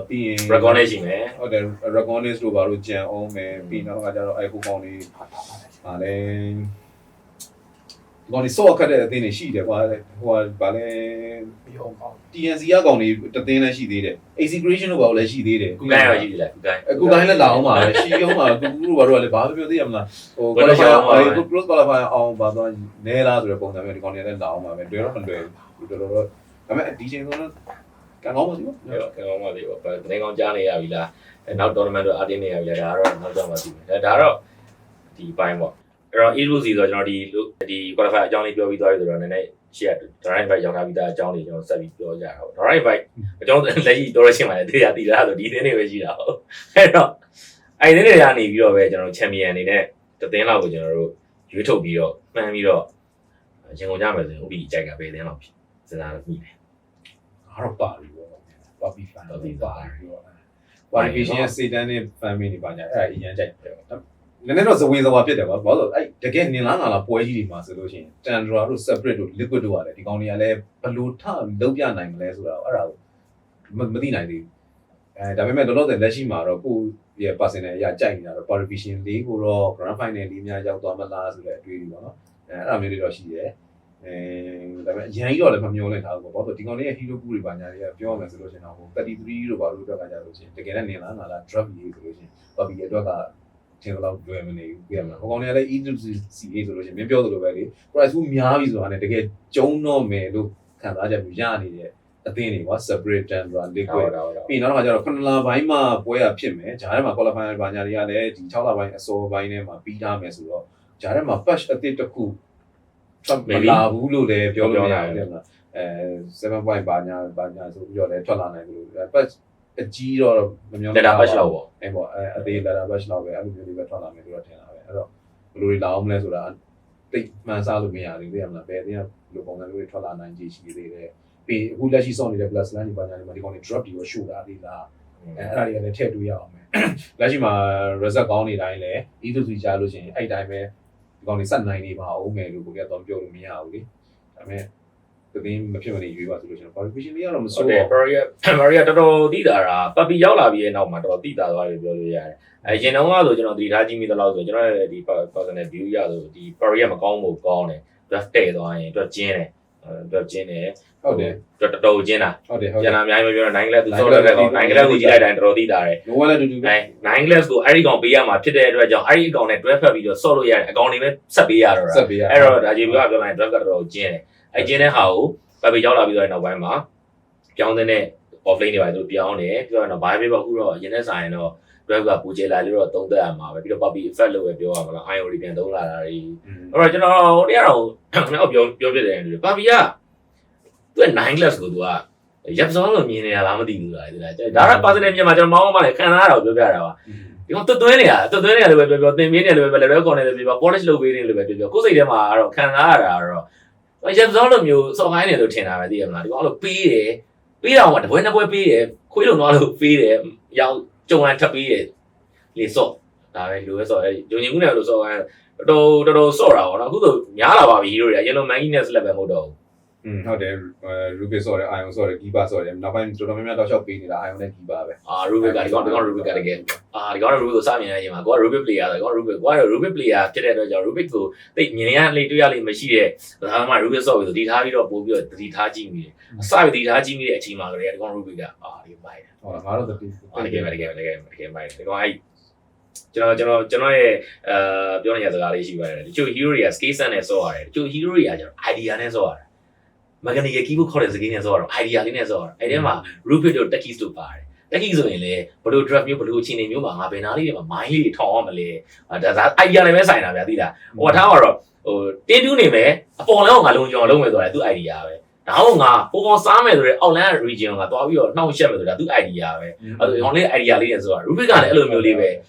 ပြီးရင် recognition ပဲဟုတ်တယ် recognition လို့ဘာလို့ကြံအောင်မယ်ပြီးနောက်ကကျတော့အဲ့ဟိုကောင်လေးဗာလဲဒီကောင်လေးစော့ခတ်တဲ့အသင်းတွေရှိတယ်ကွာဟိုဗာလဲ TNC ကကောင်တွေတသင်းလည်းရှိသေးတယ် AC creation လို့ဘာလို့လည်းရှိသေးတယ်ကုကိုင်းရောရှိသေးလားကုကိုင်းလည်းလာအောင်ပါပဲရှိအောင်ပါကုကုတို့ဘာလို့လည်းဘာပြောသေးရမလားဟို qualifier close qualifier အောင်ပါတော့နဲလားဆိုတဲ့ပုံစံမျိုးဒီကောင်တွေလည်းလာအောင်ပါပဲတွေ့တော့မလွယ်ဘူးတော်တော်ဒါပေမဲ့ဒီချိန်ဆိုတော့ကံကောင်းပါသေးဘူးကံကောင်းပါသေးဘူးတင်းကောင်းကြားနေရပြီလားနောက် tournament တော့အတင်းနေရပြီလားဒါကတော့နောက်ကြောင်မှသိမယ်ဒါတော့ဒီပိုင်းပေါ့အဲ့တော့ EWC ဆိုတော့ကျွန်တော်ဒီ qualifier အကြောင်းလေးပြောပြီးသွားပြီဆိုတော့နည်းနည်းရှေ့က direct invite ရောက်လာပြီးသားအကြောင်းလေးကျွန်တော်ဆက်ပြီးပြောကြတာပေါ့ direct invite အကြောင်းလက်ရှိတော်ရရှိမှလည်းတရားတည်တာဆိုဒီသင်းတွေပဲရှိတာဟုတ်အဲ့တော့အဲ့ဒီသင်းတွေကနေပြီးတော့ပဲကျွန်တော် champion အနေနဲ့တသင်းလောက်ကိုကျွန်တော်တို့ရွေးထုတ်ပြီးတော့မှန်းပြီးတော့ရင်ကုန်ကြမယ်ဆိုရင်ဥပီကြိုက်ကပဲသင်းလောက်ဖြစ်စဉ်းစားလို့ပြီးတယ်အားတော့ပါပြီပေါ့ပါပြီ fan ပါပြီပေါ့ qualification ရဲ့စေတန်းနဲ့ fan တွေပါညာအဲ့ဒါအရင်ကြိုက်တယ်နည်းနည်းတော့ဇဝင်ဇဝါဖြစ်တယ်ကွာဘာလို့အဲ့တကယ်နင်လားငါလားပွဲကြီးတွေမှာဆိုလို့ရှိရင် Tandra တို့ separate တို့ liquid တို့ရတယ်ဒီကောင်တွေကလည်းဘယ်လိုထလုံးပြနိုင်မလဲဆိုတာအဲ့ဒါကိုမသိနိုင်သေးဘူးဒါပေမဲ့လောလောဆယ်လက်ရှိမှာတော့ကိုယ့်ရဲ့ personal အရာကြိုက်နေတာတော့ qualification ၄ကိုတော့ grand final လေးများရောက်သွားမလားဆိုတဲ့အတွေ့အကြုံပေါ့နော်အဲ့ဒါမျိုးတွေတော့ရှိတယ်ဒါပေမဲ့အရင်ကြီးတော့လည်းမမျောလင့်ထားဘူးပေါ့ဘာလို့ဒီကောင်လေးရဲ့ hero ကူတွေပါညာတွေကပြောရမယ်ဆိုလို့ရှိရင်တော့33တို့ဘာလို့အတွက်ကကြလို့ရှိရင်တကယ်လည်းနင်လားငါလား drop ရေးဆိုလို့ရှိရင် Bobby အတွက်ကထင်တော့လွယ်မနေဘူးပြရမလားဟိုကောင်တွေကလည်း EWCA ဆိုလို့ရှိရင်မင်းပြောသလိုပဲလေ price ကိုများပြီဆိုတာနဲ့တကယ်ကျုံတော့မယ်လို့ခံစားချက်မျိုးရနေတဲ့အသင်းတွေကွာ separate Tandra liquid ပြီးနောက်တော့ကျတော့9လပိုင်းမှာပွဲရဖြစ်မယ်ဂျားထဲမှာ qualifier ဘာညာတွေကလည်းဒီ6လပိုင်းအစောပိုင်းထဲမှာပြီးထားမယ်ဆိုတော့ဂျားထဲမှာ patch အသစ်တစ်ခုမလာဘူးလို့လည်းပြောလို့ရတယ်မလား7 point ဘာညာဆိုပြီးတော့လည်းထွက်လာနိုင်တယ်လို့ patch အကြီးတော့မမျော data patch လောက်ပေါ့အဲ့ပေါ့အသေး data patch လောက်ပဲအဲ့လိုမျိုးတွေပဲထွက်လာမယ်လို့တော့ထင်တာပဲအဲ့တော့ဘယ်လိုတွေလာအောင်မလဲဆိုတာတိတ်မှန်းဆလို့မရသေးဘူးသိရမလားဘယ်အတင်းကဘယ်လိုပုံစံမျိုးတွေထွက်လာနိုင်ကြရှိသေးတယ်ပြီးအခုလက်ရှိစောင့်နေတဲ့ plus line တွေပါညာတွေမှာဒီကောင်တွေ drop တွေရော show တာသေးလားအဲ့ဒါတွေကလည်းထည့်တွေးရအောင်မယ်လက်ရှိမှာ result ကောင်းနေတိုင်းလည်း EWC ကြားလို့ရှိရင်အဲ့တိုင်းပဲဒီကောင်တွေစက်နိုင်နေပါအောင်မယ်လို့ကိုကတော့ပြောလို့မရဘူးလေဒါပေမဲ့တည်င်းမဖြစ်မနေရွေးပါဆိုလို့ရှိရင် qualification လေးကတော့မစိုးဘူး Maria တော်တော်သိတာပတ်ပြီးရောက်လာပြီးတဲ့နောက်မှာတော်တော်သိတာသွားပြီပြောလို့ရတယ်ရင်တော့ဆိုကျွန်တော်သတိထားကြည့်မိသလောက်ဆိုကျွန်တော်ရဲ့ဒီ personal view ရဆိုဒီ Maria မကောင်းဘူးကောင်းတယ်သူကတဲ့သွားရင်သူကကျင်းတယ်ဟုတ်တယ်တော်တော်ကျင်းတာဟုတ်တယ်ကျန်တာအများကြီးမပြောတော့9 glass သူစောလိုက်တဲ့ကောင်9 glass ကိုကြည့်လိုက်တိုင်းတော်တော်သိတာတယ်လိုဝဲလည်းတူတူပဲ9 glass ကိုအဲ့ဒီကောင်ပေးရမှာဖြစ်တဲ့အတွက်ကြောင့်အဲ့ဒီအကောင်နဲ့တွဲဖက်ပြီးတော့စော့လို့ရတယ်အကောင်တွေပဲဆက်ပေးရတော့တာအဲ့တော့ဒါကြီးပြောလိုက် drive ကတော်တော်ကျင်းတယ်အဲ့ကျင်းတဲ့ဟာကိုပတ်ပြီးရောက်လာပြီးတော့နောက်ပိုင်းမှာပြောင်းတဲ့ offlane တွေပါသူပြောင်းတယ်ပြောရတော့ဘာပဲပြောအခုတော့ရင်းနဲ့ဆိုင်တော့ drive ကပူကျလာလို့တော့သုံးသက်ရမှာပဲပြီးတော့ puppy effect လို့ပဲပြောရမှာလား IO တွေပြန်သုံးလာတာတွေအဲ့တော့ကျွန်တော်ဟိုတရားတော့ကျွန်တော်ပြောပြတယ်လူ puppy ကသူက9 glass ကိုသူကရပ်စောလို့မြင်နေတာလားမသိဘူးလားဒီလားဒါက positive မြန်မာကျွန်တော်မောင်းမှလည်းခံစားရတော့ပြောပြတာပါဒီကောင်တွတ်သွင်းနေတာလည်းပဲပြောသင်မင်းနေလည်းပဲ level corner လည်းပြော polish လုပ်ပေးနေလည်းပဲပြောကိုယ်စိတ်ထဲမှာကတော့ခံစားရတာတော့ရပ်စောလိုမျိုးစော်ခိုင်းနေလို့ထင်တာပဲသိရမလားဒီကောင်လို့ပေးတယ်ပေးတော့တပွဲနှစ်ပွဲပေးတယ်ခွေးလုံးသွားလို့ပေးတယ်ရောင်ကြုံလန်ထပ်ပေးတယ်လေစော့ ဒါပဲလိုပဲဆော့တယ်ဂျုံညင်မှုနဲ့လို့ဆော့ရင်တော်ဆော့တာပေါ့နော်အခုဆိုများလာပါပြီဟီရိုတွေက Yellow Monkey နဲ့ Slap ပဲမဟုတ်တော့ဘူးဟုတ်တယ် Rubik ဆော့တယ် Ion ဆော့တယ် Keeper ဆော့တယ်နောက်ပိုင်းတော်တော်များများတော့ရှောက်ပေးနေတာ Ion နဲ့ Keeper ပဲRubik ကဒီကောင် Rubik ကတကယ်ဒီကောင် Rubik ကိုစမြင်ရရင်မှာကိုက Rubik player ဆိုတော့ Rubik player ဖြစ်တဲ့အတွက်ကြောင့် Rubik ကိုတိတ်မြင်ရလေတွေ့ရလေမရှိတဲ့ဒါမှ Rubik ဆော့ပြီးဆိုဒီထားပြီးတော့ပို့ပြီးတော့တတိထားကြည့်မိတယ်အစပြီးတတိထားကြည့်မိတဲ့အချိန်မှာကလေးဒီကောင် Rubik ကဒီမိုက်တယ်ဟုတ်လားငါတို့တတိတကယ်မိုက်တယ်ဒီကောင်အဲ့ကျွန်တော်ရဲ့ပြောနေရစကားလေးရှိပါတယ်တချို့ hero တွေက skill set နဲ့ဆော့ရတယ်တချို့ hero တွေကကျတော့ idea နဲ့ဆော့ရတယ် mechanical keyboard ခေါ်တဲ့စကိန်းနဲ့ဆော့ရတော့ idea လေးနဲ့ဆော့ရအဲ့ထဲမှာ Rubik တို့ Techis တို့ပါတယ် Techis ဆိုရင်လေဘယ်လို draft မျိုးဘယ်လိုအခြေအနေမျိုးမှာငါဘယ်နာလေးတွေမှာ mind လေးတွေထောင်အောင်မလဲဒါ idea နဲ့ပဲဆိုင်တာဗျာသိလားဟိုထားမှာတော့ဟိုတင်းတူးနေမယ်အပေါ်လမ်းကိုငါလုံးကြောင်လုံးမယ်ဆိုတာသူ့ idea ပဲဒါမှမဟုတ်ငါဟိုကောင်စားမယ်ဆိုတဲ့ outline region ကသွားပြီးတော့နှောင့်ယှက်မယ်ဆိုတာသူ့ idea ပဲအဲ့လိုကောင်လေး idea လေးနဲ့ဆော့ရ Rubik ကလည်းအဲ့လိုမျိုးလေးပ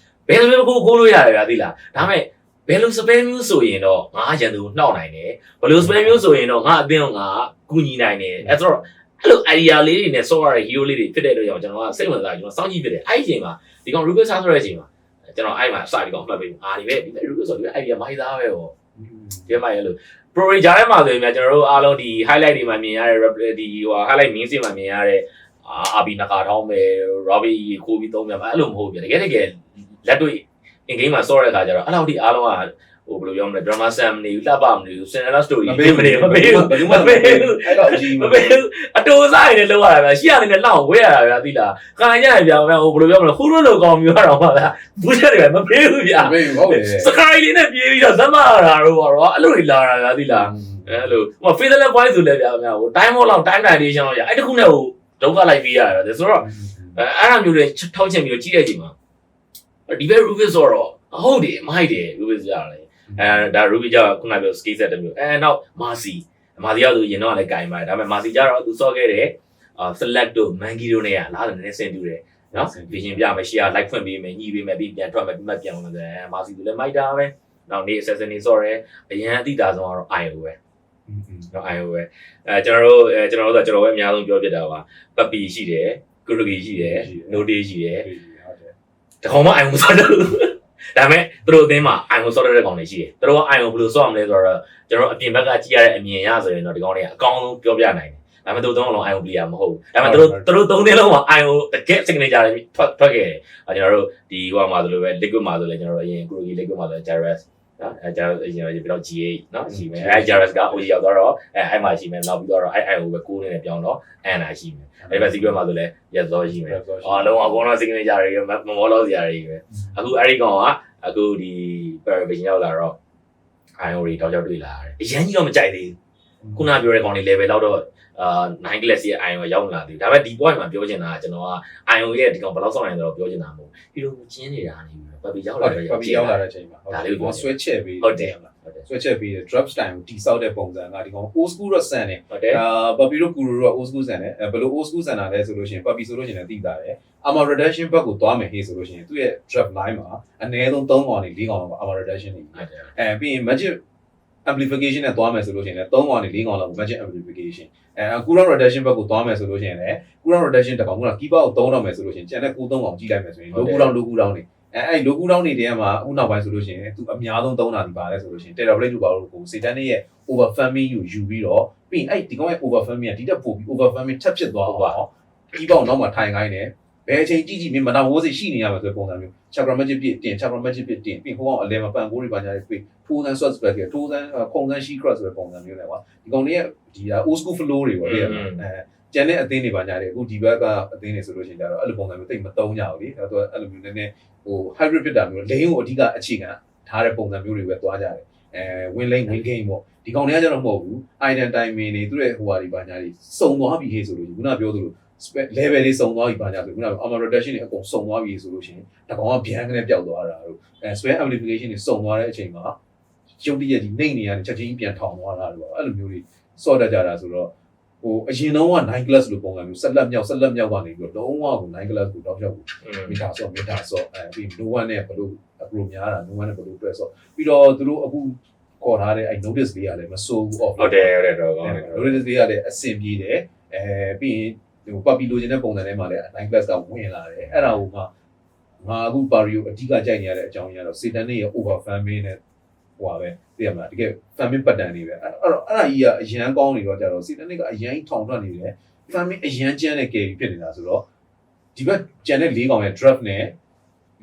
ဲဘယ်လိုမျိုးကိုလို့ရတယ်ဗျာသိလားဒါပေမဲ့ဘယ်လို spell မျိုးဆိုရင်တော့ငါရန်သူနှောက်နိုင်တယ်ဘယ်လို spell မျိုးဆိုရင်တော့ငါအသင်းကိုငါကူညီနိုင်တယ်အဲ့တော့အဲ့လို idea လေးတွေနဲ့ဆော့ရတဲ့ hero လေးတွေဖြစ်တဲ့အတွက်ကျွန်တော်ကစိတ်ဝင်စားကျွန်တော်စောင့်ကြည့်ဖြစ်တယ်အဲ့ဒီအချိန်မှာဒီကောင် Rubik စားဆိုတဲ့အချိန်မှာကျွန်တော်အဲ့မှာစပြီးတော့မှတ်ပေးဒီပဲဒီ Rubik ဆိုဒီ idea မိုက်သားပဲဟောဒီမှာရလို့ pro ဂျာထဲမှာဆိုရင်ကျွန်တော်တို့အားလုံးဒီ highlight တွေမှာမြင်ရတဲ့ဒီဟို highlight main scene မှာမြင်ရတဲ့RB နဂါထောင်းပဲ Robbie ကိုပြီးသုံးပြမှာအဲ့လိုမဟုတ်ပြန်တကယ်လက်တွေ့ in game မှာဆော့ရတဲ့အခါကျတော့အဲ့လောက်ထိအားလုံးကဟိုဘယ်လိုပြောမလဲ drama sam မနေဘူးလှပမနေဘူး cinema story မပေးဘူးအဲ့တော့အကြီးမပေးဘူးအတူစားရနေလောက်ရတာဗျာရှေ့ရနေလောက်ဝဲရတာဗျာသိလားခံရရဗျာဟိုဘယ်လိုပြောမလဲခူးရိုးလိုကောင်းမျိုးရတော့ပါဗျာဘူးချက်တွေမပေးဘူးဗျာဟုတ်တယ်စကိုင်းလေးနဲ့ပြေးပြီးတော့ဇမရာတော့တော့အဲ့လိုတွေလာတာဗျာသိလားအဲ့လိုဟို faithful point ဆိုလဲဗျာဟို time out လောက် time dilation လောက်ရအဲ့တခုနဲ့ဟိုဒုက္ခလိုက်ပြီးရတယ်ဆိုတော့အဲ့ဒါမျိုးတွေထောက်ချင်ပြီးတော့ကြီးတဲ့အချိန်မှာဒီဘက် Rubik ဆိုတော့ဟုတ်တယ်မိုက်တယ် Rubik ရတယ်ဒါ Rubik ကခုနပြော skill set တစ်မျိုးနောက် Marcy ကဆိုရင်တော့လည်းကင်ပါတယ်ဒါပေမဲ့ Marcy ကျတော့သူစော့ခဲ့တယ်select တို့ monkey တို့နဲ့ကလားတယ်နည်းဆင်တူတယ်နော် vision ပြမယ် share like ဖွင့်ပေးမယ်ညီပေးမယ်ပြီးပြန်ထွက်မယ်ပြီးမှပြန်ဝင်မယ် Marcy သူလည်းမိုက်တာပဲနောက်နေ assassin တွေစော့တယ်အရင်အတိတာဆုံးကတော့ IO ပဲနော် IO ပဲကျွန်တော်တို့ပဲအများဆုံးပြောပြတာပါ puppy ရှိတယ် Kurogi ရှိတယ် Node ရှိတယ်တကောင်မှ IO မစော့တော့ဒါပေမဲ့သူတို့အသင်းမှာ ion ဆော့တဲ့ကောင်တွေရှိတယ်။သူတို့က ion ဘယ်လိုဆော့ရမလဲဆိုတော့ကျွန်တော်အပြင်ဘက်ကကြည့်ရတဲ့အမြင်ရဆိုရင်တော့ဒီကောင်တွေကအကောင်းဆုံးပြောပြနိုင်တယ်။ဒါပေမဲ့သူတို့သုံးလုံး ion player မဟုတ်ဘူး။ဒါပေမဲ့သူတို့သုံးတဲ့လုံးမှာ ion တကယ် signature တွေထွက်ခဲ့တယ်။ကျွန်တော်တို့ဒီဟိုမှာဆိုလိုပဲ liquid မှာဆိုလဲကျွန်တော်တို့အရင် Kurogi liquid မှာဆို Jairus နော်အဲ Jairus အရင်ပြီးတော့ GA နော်ရှိမယ်။အဲ Jairus က OG ရောက်တော့အဲ့မှာရှိမယ်။နောက်ပြီးတော့အဲ့ ion ကိုပဲကိုးနေပြောင်းတော့ Anna ရှိမယ်။အဲ့ဒီမှာ secret မှာဆိုလဲ Yazor ရှိမယ်။အော်လုံးအကုန်လုံး signature တွေမမောလို့စရာတွေပဲ။အခုအဲ့ဒီကောင်ကအခုဒီ permission ရောက်လာတော့ ion တွေတောက်တွေ့လာတယ်အရင်ကြီးတော့မကြိုက်သေးဘူးခုနပြောတဲ့ကောင်လေး level လောက်တော့9 class ရဲ့ ion ရောက်လာသေးတယ်ဒါပေမဲ့ဒီ point မှာပြောချင်တာကကျွန်တော်က ion ရဲ့ဒီကောင်ဘယ်လောက်ဆောင်နိုင်တယ်တော့ပြောချင်တာမဟုတ်ပြီးတော့ကျင်းနေတာနေပြီပတ်ပြီးရောက်လာတဲ့အချိန်မှာဒါလေးကိုဆွဲချက်ပြီးဟုတ်တယ်ဆွဲချက်ပြီး drop style ကိုတိဆောက်တဲ့ပုံစံကဒီကောင် old school တော့ဆန်တယ်ပတ်ပြီးတော့ Kuro တော့ old school ဆန်တယ်ဘယ်လို old school ဆန်တာလဲဆိုလို့ရှိရင်ပတ်ပြီးဆိုလို့ရှိရင်လည်းသိတာတယ် armor reduction ဘက်ကိုသွားမယ်ဟေးဆိုလို့ရှိရင်သူ့ရဲ့ drop line မှာအနည်းဆုံး3កောင်နေ4កောင်လောက် armor reduction နေပြီးရင် magic amplification နဲ့သွားမယ်ဆိုလို့ရှိရင်လည်း3កောင်နေ4កောင်လောက် magic amplification cooldown reduction ဘက်ကိုသွားမယ်ဆိုလို့ရှိရင်လည်း cooldown reduction တစ်កောင်က keeper ကို3တော့မယ်ဆိုလို့ရှိရင်ကျန်တဲ့3កောင်ကြည့်လိုက်မယ်ဆိုရင် low cooldown နေအဲ့ low cooldown နေတဲ့မှာအခုနောက်ပိုင်းဆိုလို့ရှိရင်သူအများဆုံးသုံးတာဒီပါလဲဆိုလို့ရှိရင် terror blade တို့ပါလို့ကို Satan ရဲ့ over farming ကိုယူပြီးတော့ပြီးရင်အဲ့ဒီကောင်ရဲ့ over farming ကဒီတက်ပို့ပြီး over farming ထပ်ဖြစ်သွားအောင် keeper ကိုနောက်မှထိုင်ခိုင်းတယ်ဘယ်အချိန်ကြည့်မြင်မနာဝိုးစိရှိနေရမှာဆိုတဲ့ပုံစံမျိုး chakra magic ပြည့်တင် chakra magic ပြည့်တင်ပြီးဟိုကောင်အလဲမှာပန်ကိုးတွေပါညာတွေပြီးထိုးစမ်း sword spell တွေထိုးစမ်းခုံစမ်း she cross ဆိုတဲ့ပုံစံမျိုးလေကွာဒီကောင်လေးရဲ့ဒီ old school flow တွေပေါ့လေကျန်တဲ့အသင်းတွေပါညာတွေအခုဒီဘက်ကအသင်းတွေဆိုလို့ရှိရင်ကျတော့အဲ့လိုပုံစံမျိုးတိတ်မသုံးကြဘူးလေအဲ့တော့အဲ့လိုမျိုးနည်းနည်းဟို hybrid ဖြစ်တာမျိုးလိန်ကိုအဓိကအခြေခံထားတဲ့ပုံစံမျိုးတွေပဲသွားကြတယ်win lane win game ပေါ့ဒီကောင်တွေကကျတော့မဟုတ်ဘူး item timing တွေသူ့ရဲ့ဟိုဟာဒီပါညာတွေစုံသွားပြီဟေ့ဆိုလို့ခုနပြောသလို level တွေစုံသွားပြီပါညာဆိုခုန armor reduction တွေအကုန်စုံသွားပြီဆိုလို့ရှိရင်တကောင်ကဗျမ်းကနေပျောက်သွားတာတို့spell amplification တွေစုံသွားတဲ့အချိန်မှာရုပ်တရက်ဒီနှိမ့်နေရတယ်ချက်ချင်းပြန်ထောင်သွားတာတို့အဲ့လိုမျိုးတွေစော့တတ်ကြတာဆိုတော့ဟိုအရင်တော့က9 class လို့ပုံစံမျိုးဆက်လက်မြောက်ကနေပြီးတော့လုံးဝကို9 class ကိုတောက်လျှောက်ကိုမီတာဆော့ပြီး no one နဲ့ဘလို့အပရိုများတာ no one နဲ့ဘလို့တွဲဆော့ပြီးတော့သူတို့အခုခေါ်ထားတဲ့အဲ့ notice လေးကလည်းမစိုးဘူး off ဟုတ်တယ်တော့ကောင်းတယ် notice လေးကလည်းအဆင်ပြေတယ်ပြီးရင်ဟိုပတ်ပြီးလိုချင်တဲ့ပုံစံထဲမှာလည်း9 class ကဝင်လာတယ်အဲ့ဒါကိုမှ ငါအခုပါရီကိုအဓိကကြိုက်နေရတဲ့အကြောင်းကြီးကတော့စီတန်နဲ့ over farming နဲ့ဟိုပါပဲသိရမလားတကယ် farming pattern တွေပဲအဲ့တော့အဲ့ဒါကြီးကအရန်ကောင်းနေတော့ကြတော့စီတန်နဲ့ကအရန်ထောင်ထွက်နေတယ် farming အရန်ကျန်းတဲ့ carry ဖြစ်နေတာဆိုတော့ဒီဘက်ကျန်တဲ့၄កောင်ရဲ့ draft နဲ့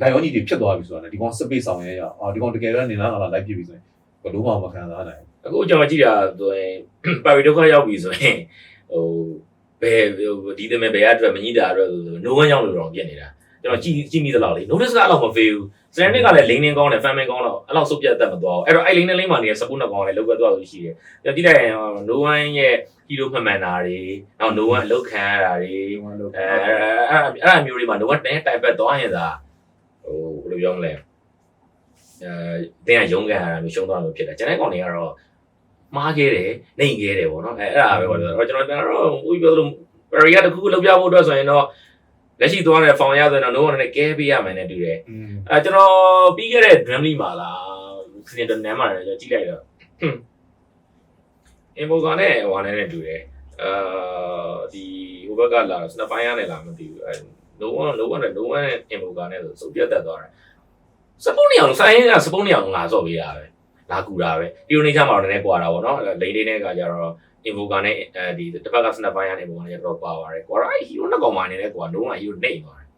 lion ကြီးတွေဖြစ်သွားပြီဆိုတာနဲ့ဒီကောင် space ဆောင်ရဲရအောင်ဒီကောင်တကယ်တော့နေလားငါလား live ပြပြီဆိုရင်ဘယ်လိုမှမခံစားနိုင် အခုကျွန်တော်ကြည့်တာဆိုရင်ပါရီဒုက္ခရောက်ပြီဆိုရင်ဟိုဘယ်ဒီတမဲဘယ်အတွက်မကြီးတာအတွက်ဆို no one ရောက်လို့တော့ပြက်နေတာကျွန်တော်ကြည့်မိသလောက်လေ notice ကအဲ့လောက်မဖေးဘူးစရန်နစ်ကလည်း lane ကောင်းတယ် fan ကောင်းတော့အဲ့လောက်စုပ်ပြတ်တတ်မသွားဘူးအဲ့တော့အဲ့ lane နဲ့ lane မှာနေတဲ့ support နှစ်ကောင်လည်းလောက်ပဲသွားလို့ရှိတယ်ကျွန်တော်ကြည့်လိုက်ရင် no one ရဲ့ hero မှန်မှန်တာတွေနောက် no one အလုတ်ခံရတာတွေအဲ့မျိုးတွေမှာ no one တိုင်းတိုင်ပတ်သွားရင်သာဟိုဘယ်လိုပြောမလဲတင်းကရုံးကန်ရတာမျိုးရှုံးသွားလို့ဖြစ်တယ်ကျွန်တော်ကောင်တွေကတော့မှားခဲ့တယ်နှိမ်ခဲ့တယ်ပေါ့နော်အဲ့ဒါပဲပေါ့ကျွန်တော်တော့ဥပြောလို့ area တစ်ခုလောက်ပြဖို့အတွက်ဆိုရင်တော့လက်ရှိသွားတဲ့ found ရဆိုရင်တော့ no one နဲ့ကဲပေးရမယ်နဲ့တူတယ်ကျွန်တော်ပြီးခဲ့တဲ့ Dramly မှာလားစီနီတန်နမ်းမှာလည်းကြည့်လိုက်တော့ Invoker နဲ့ဟိုနဲ့တူတယ်ဒီဟိုဘက်ကလာစနပိုင်းရနဲ့လာမသိဘူးno one နဲ့ Invoker နဲ့ဆိုစုပ်ပြတ်တတ်သွားတယ်စပုံးနေအောင်ဆိုင်ရစပုံးနေအောင်ငါစော့ပေးရပဲလာကူတာပဲဒီလိုနေချမှာတော့လည်းကွာတာပေါ့နော်လိန်လေးနဲ့ကကြတော့ Invoker နဲ့ဒီတစ်ဖက်က snap ရနဲ့ Invoker နဲ့တော့ပါပါတယ်ကွာအဲ့ hero နှစ်ကောင်မှနေလဲကွာလုံးဝ hero နှိမ့်သွားတယ်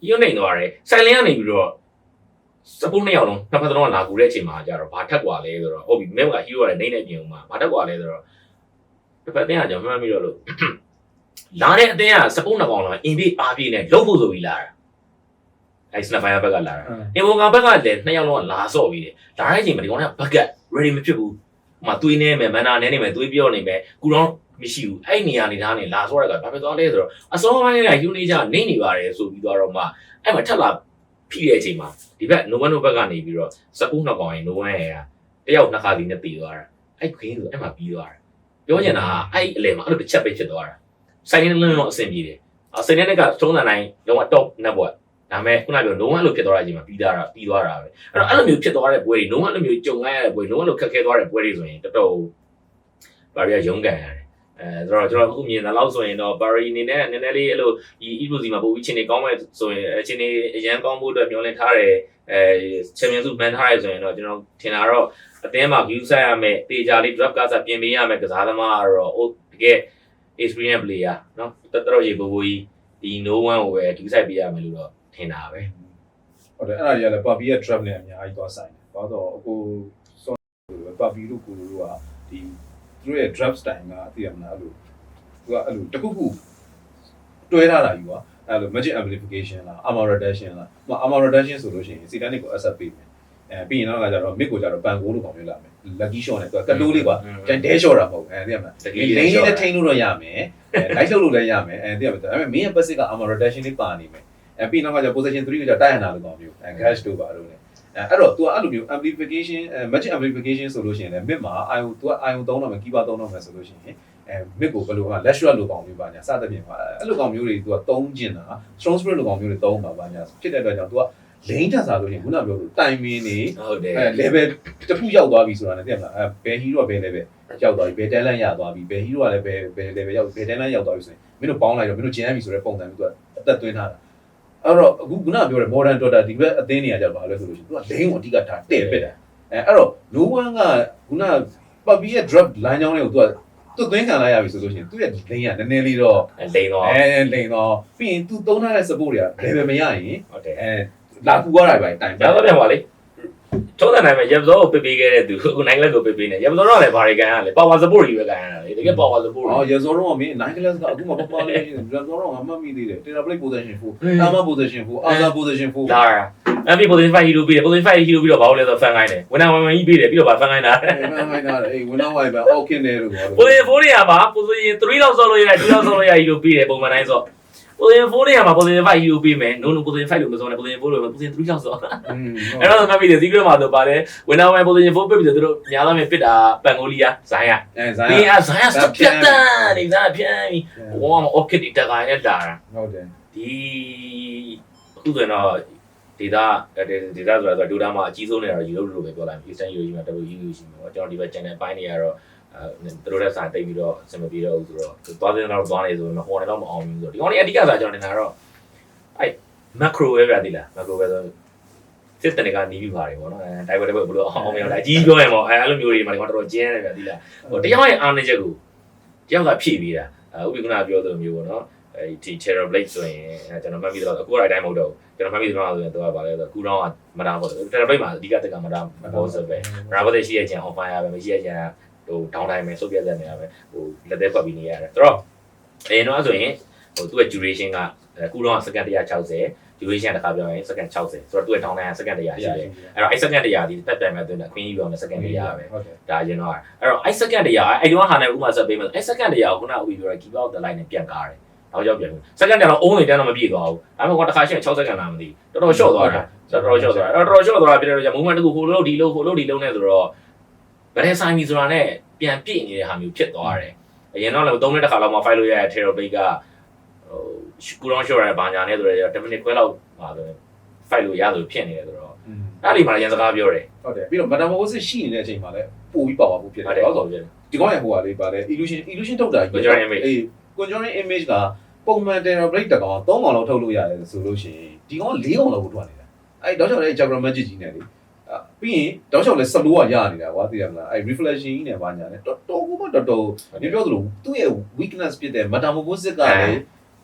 hero နှိမ့်သွားတယ်ဆိုင်လင်းကနေပြီးတော့စပုံးနှစ်ယောက်လုံးနှစ်ဖက်လုံးကလာကူတဲ့အချိန်မှာကြတော့ဘာထက်ကွာလဲဆိုတော့ဟုတ်ပြီမဲက hero ကလည်းနှိမ့်နေပြင်ဦးမှာဘာထက်ကွာလဲဆိုတော့တစ်ဖက်အတင်းကကျွန်တော်မှတ်မိတော့လို့လာတဲ့အတင်းကစပုံးနှစ်ကောင်လုံးအင်ပြေးအားပြေးနဲ့လုံးဖို့ဆိုပြီးလာတာအဲ့ snap ဘက်ကလာတာ Invoker ဘက်ကလည်းနှစ်ယောက်လုံးကလာစော့ပြီးတယ်လာတဲ့အချိန်မှာဒီကောင်က bucket ready မဖြစ်ဘူးဟိုမှာသွေးနေမယ်မန်နာနေနေမယ်သွေးပြောနေမယ်ကူတော့မရှိဘူးအဲ့နေရာနေသားနေလာစောရတာဘာဖြစ်သွားလဲဆိုတော့အစောပိုင်းကယူနေကြနေနေပါတယ်ဆိုပြီးတော့မှအဲ့မှာထပ်လာဖိတဲ့အချိန်မှာဒီဘက် no one ဘက်ကနေပြီးတော့စပူးနှစ်ကောင်ရင် no one ရဲ့တယောက်နှစ်ခါစီနဲ့ပြီးသွားတာအဲ့ခင်းဆိုအဲ့မှာပြီးသွားတာပြောချင်တာအဲ့အလဲမှာအဲ့လိုတစ်ချက်ပဲဖြစ်သွားတာဆိုင်နေလုံးလုံးအဆင်ပြေတယ်ဆိုင်နေကသုံးတဲ့နိုင်လုံးဝ top network ဒါပေမဲ့ခုနပြောလုံးဝအဲ့လိုဖြစ်သွားတဲ့အချိန်မှာပြီးသွားတာပဲအဲ့တော့အဲ့လိုမျိုးဖြစ်သွားတဲ့ပွဲတွေလုံးဝအဲ့လိုမျိုးကြုံရတဲ့ပွဲလုံးဝအဲ့လိုခက်ခဲသွားတဲ့ပွဲတွေဆိုရင်တော်တော်ဘာရီရုံးကန်ရတယ်ဆိုတော့ကျွန်တော်အခုမြင်တဲ့လောက်ဆိုရင်တော့ဘာရီအနေနဲ့နည်းနည်းလေးအဲ့လိုဒီ Evo စီမှာပို့ပြီးချင်းနေကောင်းမဲ့ဆိုရင်ချင်းနေအရန်ကောင်းဖို့အတွက်မျှော်လင့်ထားတယ်ချန်ပီယံစုမှန်းထားရဆိုရင်တော့ကျွန်တော်ထင်တာတော့အသင်းမှာ view ဆက်ရမယ်တေချာလေး drop ကစားပြင်ပေးရမယ်ကစားသမားကတော့တကယ် experience player เนาะတော်တော်ရေပိုကြီးဒီ no one ကိုပဲ view ဆက်ပေးရမယ်လို့တော့ထင်တာပဲဟုတ်တယ်အဲ့ဒါကြီးကလည်းပါပီရဲ့ trap နဲ့အများကြီးသွားဆိုင်တယ်ဘာလို့အခုပါပီတို့ကိုတို့ကဒီသူတို့ရဲ့ drop style ကသိရမလားအဲ့လိုသူကအဲ့လိုတခုခုတွဲထားတာယူပါအဲ့လို magic amplification လား armor reduction လားဟို armor reduction ဆိုလို့ရှိရင်စီတန်နစ်ကို accept ပေးမယ်ပြီးရင်တော့ကကြတော့ mid ကိုကြတော့ ban goal လို့ခေါ်မျိုးလာမယ် lucky shot နဲ့သူကကတိုးလေးကွာတန်တဲ shot တာမဟုတ်ဘူးသိရမလားလိန်လေးနဲ့ထိန်းလို့တော့ရမယ် light လုပ်လို့လည်းရမယ်သိရမလားဒါပေမဲ့ main passive က armor reduction လေးပါနေမယ်ပြီးနောက်ကကျ position 3ကိုကျတိုက်ရနာလို့ကောင်းမျိုးcrash တို့ပါလို့လေအဲ့တော့ तू အဲ့လိုမျိုး amplification magic amplification ဆိုလို့ရှိရင်လည်း mid မှာ ion तू က ion သုံးတော့မယ် keeper သုံးတော့မယ်ဆိုလို့ရှိရင်mid ကိုဘယ်လိုက lash shot လို့ကောင်းမျိုးပါညာစသဖြင့်ပါအဲ့လိုကောင်းမျိုးတွေ तू ကသုံးကျင်တာ strong spirit လို့ကောင်းမျိုးတွေသုံးပါပါညာဖြစ်တဲ့အတွက်ကြောင့် तू က lane တက်စားလို့ရှိရင်ခုနပြောလို့ timing နေဟုတ်တယ် level တစ်ခုရောက်သွားပြီဆိုတာနဲ့သိရမလားဘယ် hero ကဘယ် level ရောက်သွားပြီဘယ် talent ရသွားပြီဘယ် hero ကလည်းဘယ် level ရောက်ဘယ် talent ရောက်သွားပြီဆိုရင်မင်းတို့ပေါင်းလိုက်တော့မင်းတို့ကျန်ပြီဆိုတဲ့ပုံစံမျိုး तू အသက်သွင်းထားတာအဲ့တော့အခုခုနပြောတဲ့ modern Dota ဒီဘက်အသင်းနေရာကြတော့ဘာလဲဆိုလို့ရှိရင်သူက lane ကိုအဓိကထားတဲ့ပစ်တာအဲ့တော့ no one ကခုနပတ်ပြီးရဲ့ drop line ကြောင်းလေးကိုသူသွင်းခံလိုက်ရပြီဆိုလို့ရှိရင်သူ့ရဲ့ lane ကနည်းနည်းလေးတော့လိန်တော့လိန်တော့ပြီးရင် तू သုံးထားတဲ့ support တွေက level မရရင်ဟုတ်တယ်လာကူသွားတာပဲတိုင်ရတော့ပြန်ပါလေထုံးတဲ့နိုင်မှာရပစောကိုပေးခဲ့တဲ့သူအခုနိုင်လက်ကိုပေးနေရပစောတော့လည်းဘာတွေကန်ရလဲ power support ကြီးပဲကန်ရတာလေတကယ် power support ရစောတော့မင်းနိုင်ကလစ်ကအခုမှပပလေးရစောတော့ငါမှတ်မိသေးတယ် Terra Plate position 4 Armor position 4 Armor position 4လာအမေ position 5 hero ပေးတယ် position 5 hero ပြီးတော့ဘာလို့လဲဆိုတော့ fan ခိုင်းတယ်ဝင်နာဝင်ကြီးပေးတယ်ပြီးတော့ဗာ fan ခိုင်းတာ fan ခိုင်းတာအေးဝင်နာဝိုင်ပဲအောက်ခင်းတယ်လို့ပြော position 4နေရာမှာ position 3လောက်ဆော့လို့ရတယ်2လောက်ဆော့လို့ရ hero ပေးတယ်ပုံမှန်တိုင်းဆော့position 4နေရာမှာ position 5 hero ပေးမယ် no position 5လို့မစောနဲ့ position 4လို့ပဲ position 3လောက်ဆော့အဲ့တော့ငါပြီးတယ် secret မှာဆိုပါတယ်ဝင်နာဝင် position 4ပေးပြီးတော့သူတို့ညာသားမြပစ်တာပန်ဂိုလီယာဇိုင်းရဇိုင်းရဇိုင်းရစပြတ်တာနေသားပြန်ပြီးဟိုမှာ okay တကယ်နဲ့တာဟုတ်တယ်ဒီအခုဆိုတော့ဒေတာဆိုတာဒိုတာမှာအကြီးဆုံးနေတာတော့ယူလို့ပဲပြောလိုက် Eastern Euro ကြီးမှာ WU ရှိမှာပေါ့ကျွန်တော်ဒီဘက် channel ပိုင်းနေရတော့သူတို့လည်းစာတိတ်ပြီးတော့စမပြေတော့ဘူးဆိုတော့သွားတဲ့တော့သွားနေဆိုတော့ဟိုနေတော့မအောင်ဘူးဆိုတော့ဒီကောင်လေးအဓိကစားကျွန်တော်နေတာတော့အဲ့ macro ပဲပြသည်လား macro ပဲဆို system တွေကနေပြီးပါတယ်ပေါ့နော်တိုက်ပွဲဘယ်လိုအောင်မရလဲအကြီးပြောရင်ပေါ့အဲ့လိုမျိုးတွေမှာတော်တော်ကျင်းတယ်ပြသည်လားဟိုတယောက်ရဲ့အားနည်းချက်ကိုတယောက်ကဖြည့်ပေးတာဥပမာပြောသလိုမျိုးပေါ့နော်ဒီ Terror Blade ဆိုရင်ကျွန်တော်မှတ်မိတော့အခုအတိုင်းမဟုတ်တော့ကျွန်တော်မှတ်မိတော့ဆိုရင်တော့ဗာလဲဆိုကူတောင်းကမတားပေါ့ Terror Blade မှာအဓိကတက်ကမတားဘောဆိုပဲမတားတဲ့ရှိရချင် on fire ပဲမရှိရချင်ဟို down time ပဲစုပ်ပြတ်တဲ့နေရာပဲဟိုလက်သေးပတ်ပြီးနေရတယ်ဆိုတော့အရင်တော့ဆိုရင်ဟိုသူ့ရဲ့ duration ကကူတောင်းက second 160 duration တစ်ခါပြောရင် second 60ဆိုတော့သူ့ရဲ့ down time က second 100ရှိတယ်အဲ့တော့အဲ့ second 100ဒီတက်ပြန်မဲ့သူက queen ကြီးပြောင်းတဲ့ second 100ပဲဒါရင်တော့အဲ့တော့အဲ့ second 100အဲ့တော့ဟာနဲ့ဥပမာဆက်ပေးမယ်အဲ့ second 100ကိုခုနကဥပပြော keep out the line နဲ့ပြန်ကားတယ်နောက်ကြောက်ပြန်ပြီ second 100တော့အုံးနေတန်းတော့မပြည့်သွားဘူးဒါပေမဲ့တစ်ခါရှင်း6 second လားမသိတော်တော် short သွားတာတော်တော် short သွားတာတော်တော် short သွားတာပြတဲ့ကြောင့် movement တခုဟိုလို့ဒီလို့ဟိုလို့ဒီလို့နဲ့ဆိုတော့ဗရဲဆိုင်မီဆိုတာနဲ့ပြန်ပြည့်နေတဲ့ဟာမျိုးဖြစ်သွားတယ်အရင်တော့လည်း3နှစ်တစ်ခါလောက်မှ fight လို့ရတဲ့ Terror Blade ကဟိုကူရောင်း short ရဘာညာနဲ့ဆိုတော့10 minute ခွဲလောက်ပါဆိုရင် fight လို့ရသလိုဖြစ်နေတယ်ဆိုတော့အဲ့ဒီမှာရန်စကားပြောတယ်ဟုတ်တယ်ပြီးတော့ metamorphosis ရှိနေတဲ့အချိန်မှာလည်းပို့ပြီးပါပါဖို့ဖြစ်တယ်ဟုတ်ဆိုဒီကောင်းရဟိုကလေးပါလေ illusion ထုတ်တာကြီးအေး conjuring image ကပုံမှန် Terror Blade တကောင်3ကောင်လောက်ထုတ်လို့ရတယ်ဆိုလို့ရှိရင်ဒီကောင်4ကောင်လောက်ကိုထွက်နေတာအဲ့တောက်ချောက်လေး Jaguar Magic ကြီးနဲ့လေပြီးရင်တောက်ချောက်လေး slow ကရနေတာကွာသိရမလားအဲ့ reflection ကြီးနဲ့ပါညာနဲ့တော်တော်ကိုတော်တော်ညပြောသလိုသူ့ရဲ့ weakness ဖြစ်တဲ့ metamorphosis ကလည်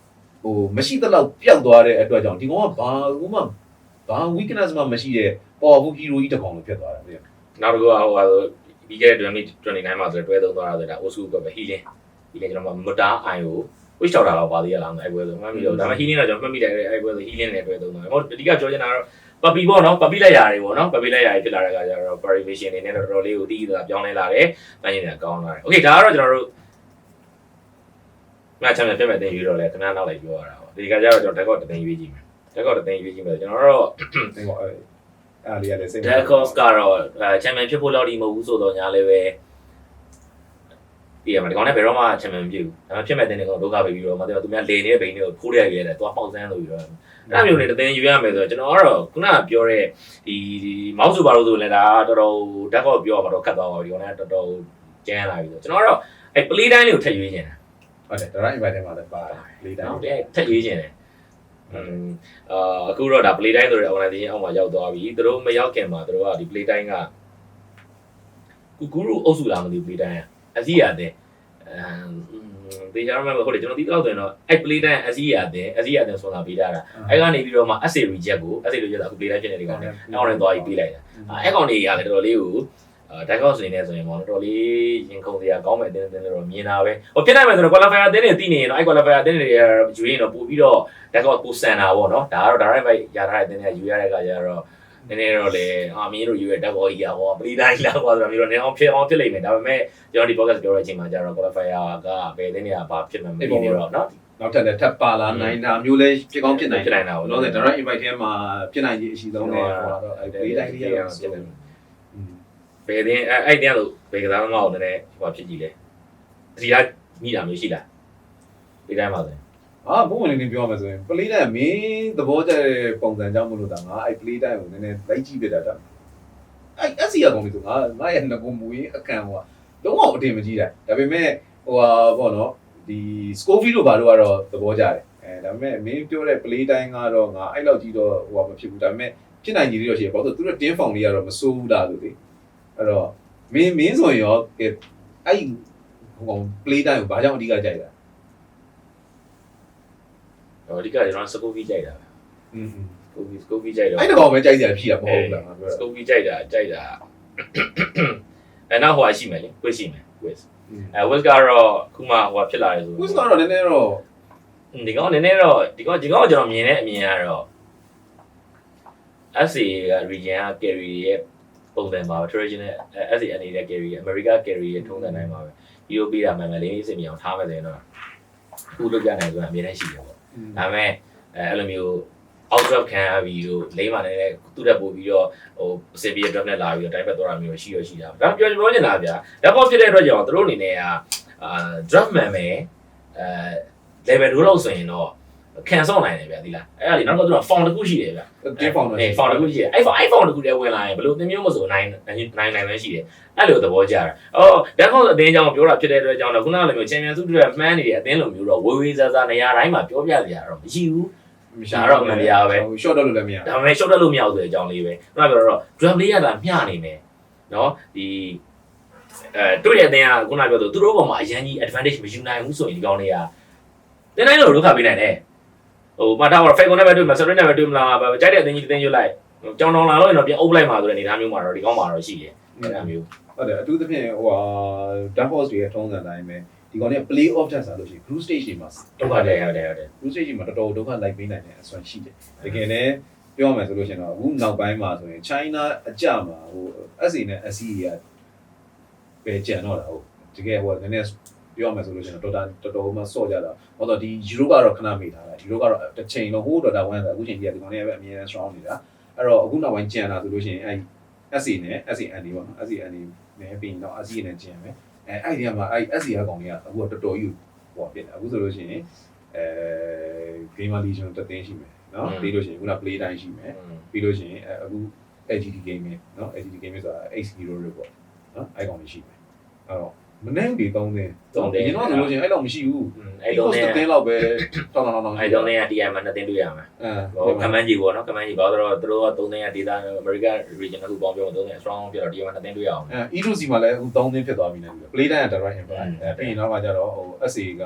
းဟိုမရှိသလောက်ပျောက်သွားတဲ့အတွက်ကြောင့်ဒီကောင်ကဘာ weakness မှမရှိတဲ့ powerful hero ကြီးတစ်ကောင်လို့ဖြစ်သွားတာသိရနောက်တစ်ခုကဟိုပြီးခဲ့တဲ့2029မှာဆိုတွဲသုံးသွားတာဆိုတာ Osu ကပဲ healing ကျွန်တော်မတားအိုင်ကို wish ချောက်တာတော့ပါသေးရလားအဲ့ပွဲဆိုမှတ်မိတော့ဒါပေမဲ့ healing တော့ကျွန်တော်မှတ်မိတယ်အဲ့ပွဲဆို healing နဲ့တွဲသုံးသွားတယ်ဟိုအဓိကပြောချင်တာကတော့ puppy ပေါ့နော် puppy လက်ရာတွေပေါ့နော် puppy လက်ရာတွေဖြစ်လာတဲ့အခါကျတော့ variation တွေနဲ့တော်တော်လေးကိုတီးတာပြောင်းလဲလာတယ်။တိုင်းနေတာကောင်းလာတယ်။ Okay ဒါကတော့ကျွန်တော်တို့မချမ်းမြေပြတ်မဲ့တင်ယူတော့လဲခဏနောက်လိုက်ပြောရတာပေါ့။ဒီကကြတော့ကျွန်တော် deck တသိန်းရွေးကြည့်မယ်။ deck တသိန်းရွေးကြည့်မယ်ကျွန်တော်တော့တင်ပေါ့အဲ့အားလေးရတဲ့စိတ် deck cost ကတော့ချမ်းမြေဖြစ်ဖို့လောက်ဒီမဟုတ်ဘူးဆိုတော့ညာလည်းပဲဒီမှာဒီကောင်နဲ့ဘယ်တော့မှချမ်းမြေမဖြစ်ဘူး။ဒါပေမဲ့ဖြစ်မဲ့တင်တွေကတော့ဒုက္ခပဲပြီးတော့မတော်သူများလေနေတဲ့ဘိန်းတွေကိုခိုးရရတယ်။သွားပေါက်စမ်းလို့ပြီးတော့အဲ့မျိုးနဲ့တသိန်းယူရမယ်ဆိုတော့ကျွန်တော်ကတော့ခုနကပြောတဲ့ဒီမောက်စုပါလို့ဆိုလည်းဒါတော်တော်ဓာတ်ကောက်ပြောရမှာတော့ခတ်သွားပါဘူးဒီကောင်နဲ့တော်တော်ကျန်းလာပြီဆိုကျွန်တော်ကတော့အဲ့ play time လေးကိုထည့်ရွေးနေတာဟုတ်တယ်ဒါရိုင်း invite ထဲမှာလည်းပါတယ် play time ဟုတ်တယ်ထည့်ရွေးခြင်းတယ်အခုတော့ဒါ play time ဆိုတဲ့ organization အောက်မှာရောက်သွားပြီသူတို့မရောက်ခင်မှာသူတို့ကဒီ play time ကကူရုအုပ်စုလာမသိ play time ကအစီရတယ်တေချာမှမဟုတ်လေကျွန်တော်ဒီတော့ဆိုရင်တော့အဲ့ play time အစီရတယ်ဆိုတာပေးတာအဲ့ကနေပြီးတော့မှ essay reject ကို essay reject အခု play time ဖြစ်နေဒီကောင်နဲ့နောက်ရင်သွားပြီးပေးလိုက်တာအဲ့ကောင်တွေရတယ်တော်တော်လေးကိုဓာတ်ကောက်စနေနေဆိုရင်တော့တော်တော်လေးရင်ခုန်စရာကောင်းမဲ့အတင်းတော့မြင်တာပဲဟိုဖြစ်နိုင်မယ်ဆိုတော့ qualifier အတင်းတွေတည်နေရင်တော့အဲ့ qualifier အတင်းတွေယူရင်တော့ပို့ပြီးတော့ဓာတ်ကောက်ကိုစံတာပေါ့နော်ဒါကတော့ direct fight ရထားတဲ့အတင်းတွေယူရတဲ့အခါကျတော့နည်းနည်းတော့လေမင်းတို့ယူရတဲ့ဓာတ်ကောက်ကြီးကဟော play time လာဟောဆိုတာမျိုးတော့နည်းအောင်ဖြစ်လိမ့်မယ်ဒါပေမဲ့ကျွန်တော်ဒီ podcast ပြောတဲ့အချိန်မှာကျတော့ qualifier ကဘယ်အတင်းတွေကဘာဖြစ်မှမသိနေတော့နော်နောက်ထပ်လည်းထပ်ပါလာနိုင်တာမျိုးလည်းဖြစ်ကောင်းဖြစ်နိုင်တာပေါ့နော်ဒါတော့ invite ထဲမှာဖြစ်နိုင်ကြီးအရှိဆုံးနဲ့ဟောတော့အဲ့ play time လေးရအောင်ဖြစ်တယ်ဘယ်တင်းအဲ့တင်းလို့ဘယ်ကစားမအောင်လည်းဟိုဖြစ်ကြည့်လေဒီကမိတာမျိုးရှိလားဒီတိုင်းပါဆိုဘုံဝင်နေပြောရမယ်ဆိုရင် play time မင်းသဘောကျတဲ့ပုံစံကြောင့်မလို့တာငါအဲ့ play time ကိုနည်းနည်းလိုက်ကြည့်ပြတာတော့အဲ့အစီအကောင်လေးဆိုငါရဲ့ငကုံမူရင်အကန်ဟိုလုံးဝအတင်မကြီးတာဒါပေမဲ့ဟိုပေါ့နော်ဒီ Scoville တို့ဘာလို့ကတော့သဘောကျတယ်ဒါပေမဲ့မင်းပြောတဲ့ play time ကတော့ငါအဲ့လောက်ကြီးတော့ဟိုမဖြစ်ဘူးဒါပေမဲ့ဖြစ်နိုင်ကြီးတော့ရှိတယ်ဘာလို့သူတို့ team form လေးကတော့မစိုးဘူးလားလို့လေအဲ့တော့မင်းဆိုရင်ရောအဲ့ဟို play time ကိုဘာကြောင့်အဓိကကြိုက်တာအဓိကကျွန်တော် Scoville ကြိုက်တာScoville ကြိုက်တော့အဲ့တော့ပဲကြိုက်စရာဖြစ်တာမဟုတ်ဘူးလားငါပြော Scoville ကြိုက်တာအဲ့နောက်ဟိုရှိမယ်လေ quiz ရှိမယ် quiz quiz ကတော့ခုမှဟိုဖြစ်လာတယ်ဆို quiz ကတော့နည်းနည်းတော့ဒီကောင်နည်းနည်းတော့ဒီကောင်ကျွန်တော်မြင်တဲ့အမြင်ကတော့ SA region က carry ရဲ့ပုံစံပါ traditional SA အနေနဲ့ carry America carry ရဲ့ထုံးစံတိုင်းပါပဲဒီလိုပေးတာမှန်မှန်လေးစိတ်မြအောင်ထားမယ်ဆိုရင်တော့ခုလုပ်ကြနိုင်ဆိုတာအမြဲတမ်းရှိတယ်ပေါ့ဒါပေမဲ့အဲ့လိုမျိုး out drop ခံရပြီးတော့လိမ့်မှလည်းသူ့တက်ပို့ပြီးတော့ဟို severe drop နဲ့လာပြီးတော့တိုင်းဘက်သွားတာမျိုးရှိတာဒါပြောချင်တာဗျာဒါပေါ့ဖြစ်တဲ့အတွက်ကြောင့်တို့အနေနဲ့ကdrop man ပဲlevel 2လောက်ဆိုရင်တော့ခံစောင့်နိုင်တယ်ဗျာဒီလားအဲ့ဒါလေနောက်တော့ form တစ်ခုရှိတယ်ဗျာဒီ form တစ်ခုရှိတယ်အဲ့ form တစ်ခုတည်းဝင်လာရင်ဘယ်လိုသင်မျိုးမဆိုနိုင်ပဲရှိတယ်အဲ့လိုသဘောကျတာဓာတ်ကောက်အသင်းကြောင့်ပြောတာဖြစ်တဲ့အတွက်ကြောင့်တော့ခုနကလိုမျိုးချန်ပီယံစုတွေမှန်းနေတဲ့အသင်းလိုမျိုးတော့ဝေဝေးစားစားနေရာတိုင်းမှာပြောပြကြရတော့မရှိဘူး တော့မတရားပဲ short တော့လို့လည်းမရ ဒါပေမဲ့ short တက်လို့မရဘူးဆိုတဲ့အကြောင်းလေးပဲခုနပြောတော့ drum လေးရတာမျှနေမယ်နော်ဒီတွေ့တဲ့အတင်းကခုနပြောသူတို့ဘောမှာအရန်ကြီး advantage မယူနိုင်ဘူးဆိုရင်ဒီကောင်းလေးကတင်းတိုင်းလို့ဒုက္ခပေးနိုင်တယ်ဟိုမှာတော့ fake နဲ့ပဲတွေ့မှာ sorry နဲ့ပဲတွေ့မလားကြိုက်တဲ့အတင်းကြီးတင်းရွတ်လိုက်ကြောင်တောင်လာလို့ရင်တော့ပြန်အုပ်လိုက်မှာဆိုတဲ့အနေအထားမျိုးမှာတော့ဒီကောင်းမှာတော့ရှိတယ်အဲ့ဒါမျိုး ဟုတ်တယ်အထူးသဖြင့်ဟိုဟာ Dark Horse တွေရဲ့ထုံးစံတိုင်းပဲဒီကောင်တွေက play off တက်စားလို့ရှိရင် group stage တွေမှာ ဟုတ်ပါတယ် group stage တွေမှာတော်တော်ဒုက္ခလိုက်ပေးနိုင်တဲ့အစွမ်းရှိတယ်တကယ်လည်းပြောရမယ်ဆိုလို့ရှိရင်တော့အခုနောက်ပိုင်းမှာဆိုရင် China အကြမှာဟို SA နဲ့ SE ကပဲကြံတော့တာဟုတ်တကယ်ဟိုနည်းနည်းပြောရမယ်ဆိုလို့ရှိရင်တော့တော်တော်မှဆော့ကြတာဟောတော့ဒီ Euro ကတော့ခဏမေ့ထားတာ Euro ကတော့တစ်ချိန်တော့ဟို Dota 1ဆိုအခုချိန်ကြီးကဒီကောင်တွေကပဲအမြဲတမ်း strong နေတာအဲ့တော့အခုနောက်ပိုင်းကြံတာဆိုလို့ရှိရင်အဲ့ SA နဲ့ SAN တွေပေါ့နော် SAN တွေနဲ့ပြီးရင်တော့ ASEAN နဲ့ကြံမယ်အဲ့ဒီကမှာအဲ့ SC ကကောင်တွေကအခုတော်တော်ကြီးဟိုဖြစ်တယ်အခုဆိုလို့ရှိရင်Gamer Legion တက်သိန်းရှိမယ်နော်ပြီးလို့ရှိရင်ခုန play time ရှိမယ်ပြီးလို့ရှိရင်အခု LGD gaming နော် LGD gaming ဆိုတာ X0 တွေပေါ့နော်အဲ့ကောင်တွေရှိမယ်အဲ့တော့မနေ့က3သိန်းဒီတော့ဆိုလို့ရှိရင်အဲ့လောက်မရှိဘူးအဲ့တော့တက်သိန်းလောက်ပဲတောင်းအဲ့တော့လည်း TI မှာ2သိန်းတွေ့ရမှာဟိုကမန်းကြီးပေါ့နော်ကမန်းကြီးဘာလို့သူတို့က3သိန်းက data America region အခုပေါင်းပြော3သိန်း strong ပြတော့ TI မှာ2သိန်းတွေ့ရအောင်E2C မှာလည်းအခု3သိန်းဖြစ်သွားပြီနဲ့ play time က direct impact ပြီးရင်တော့မှကျတော့ဟို SA က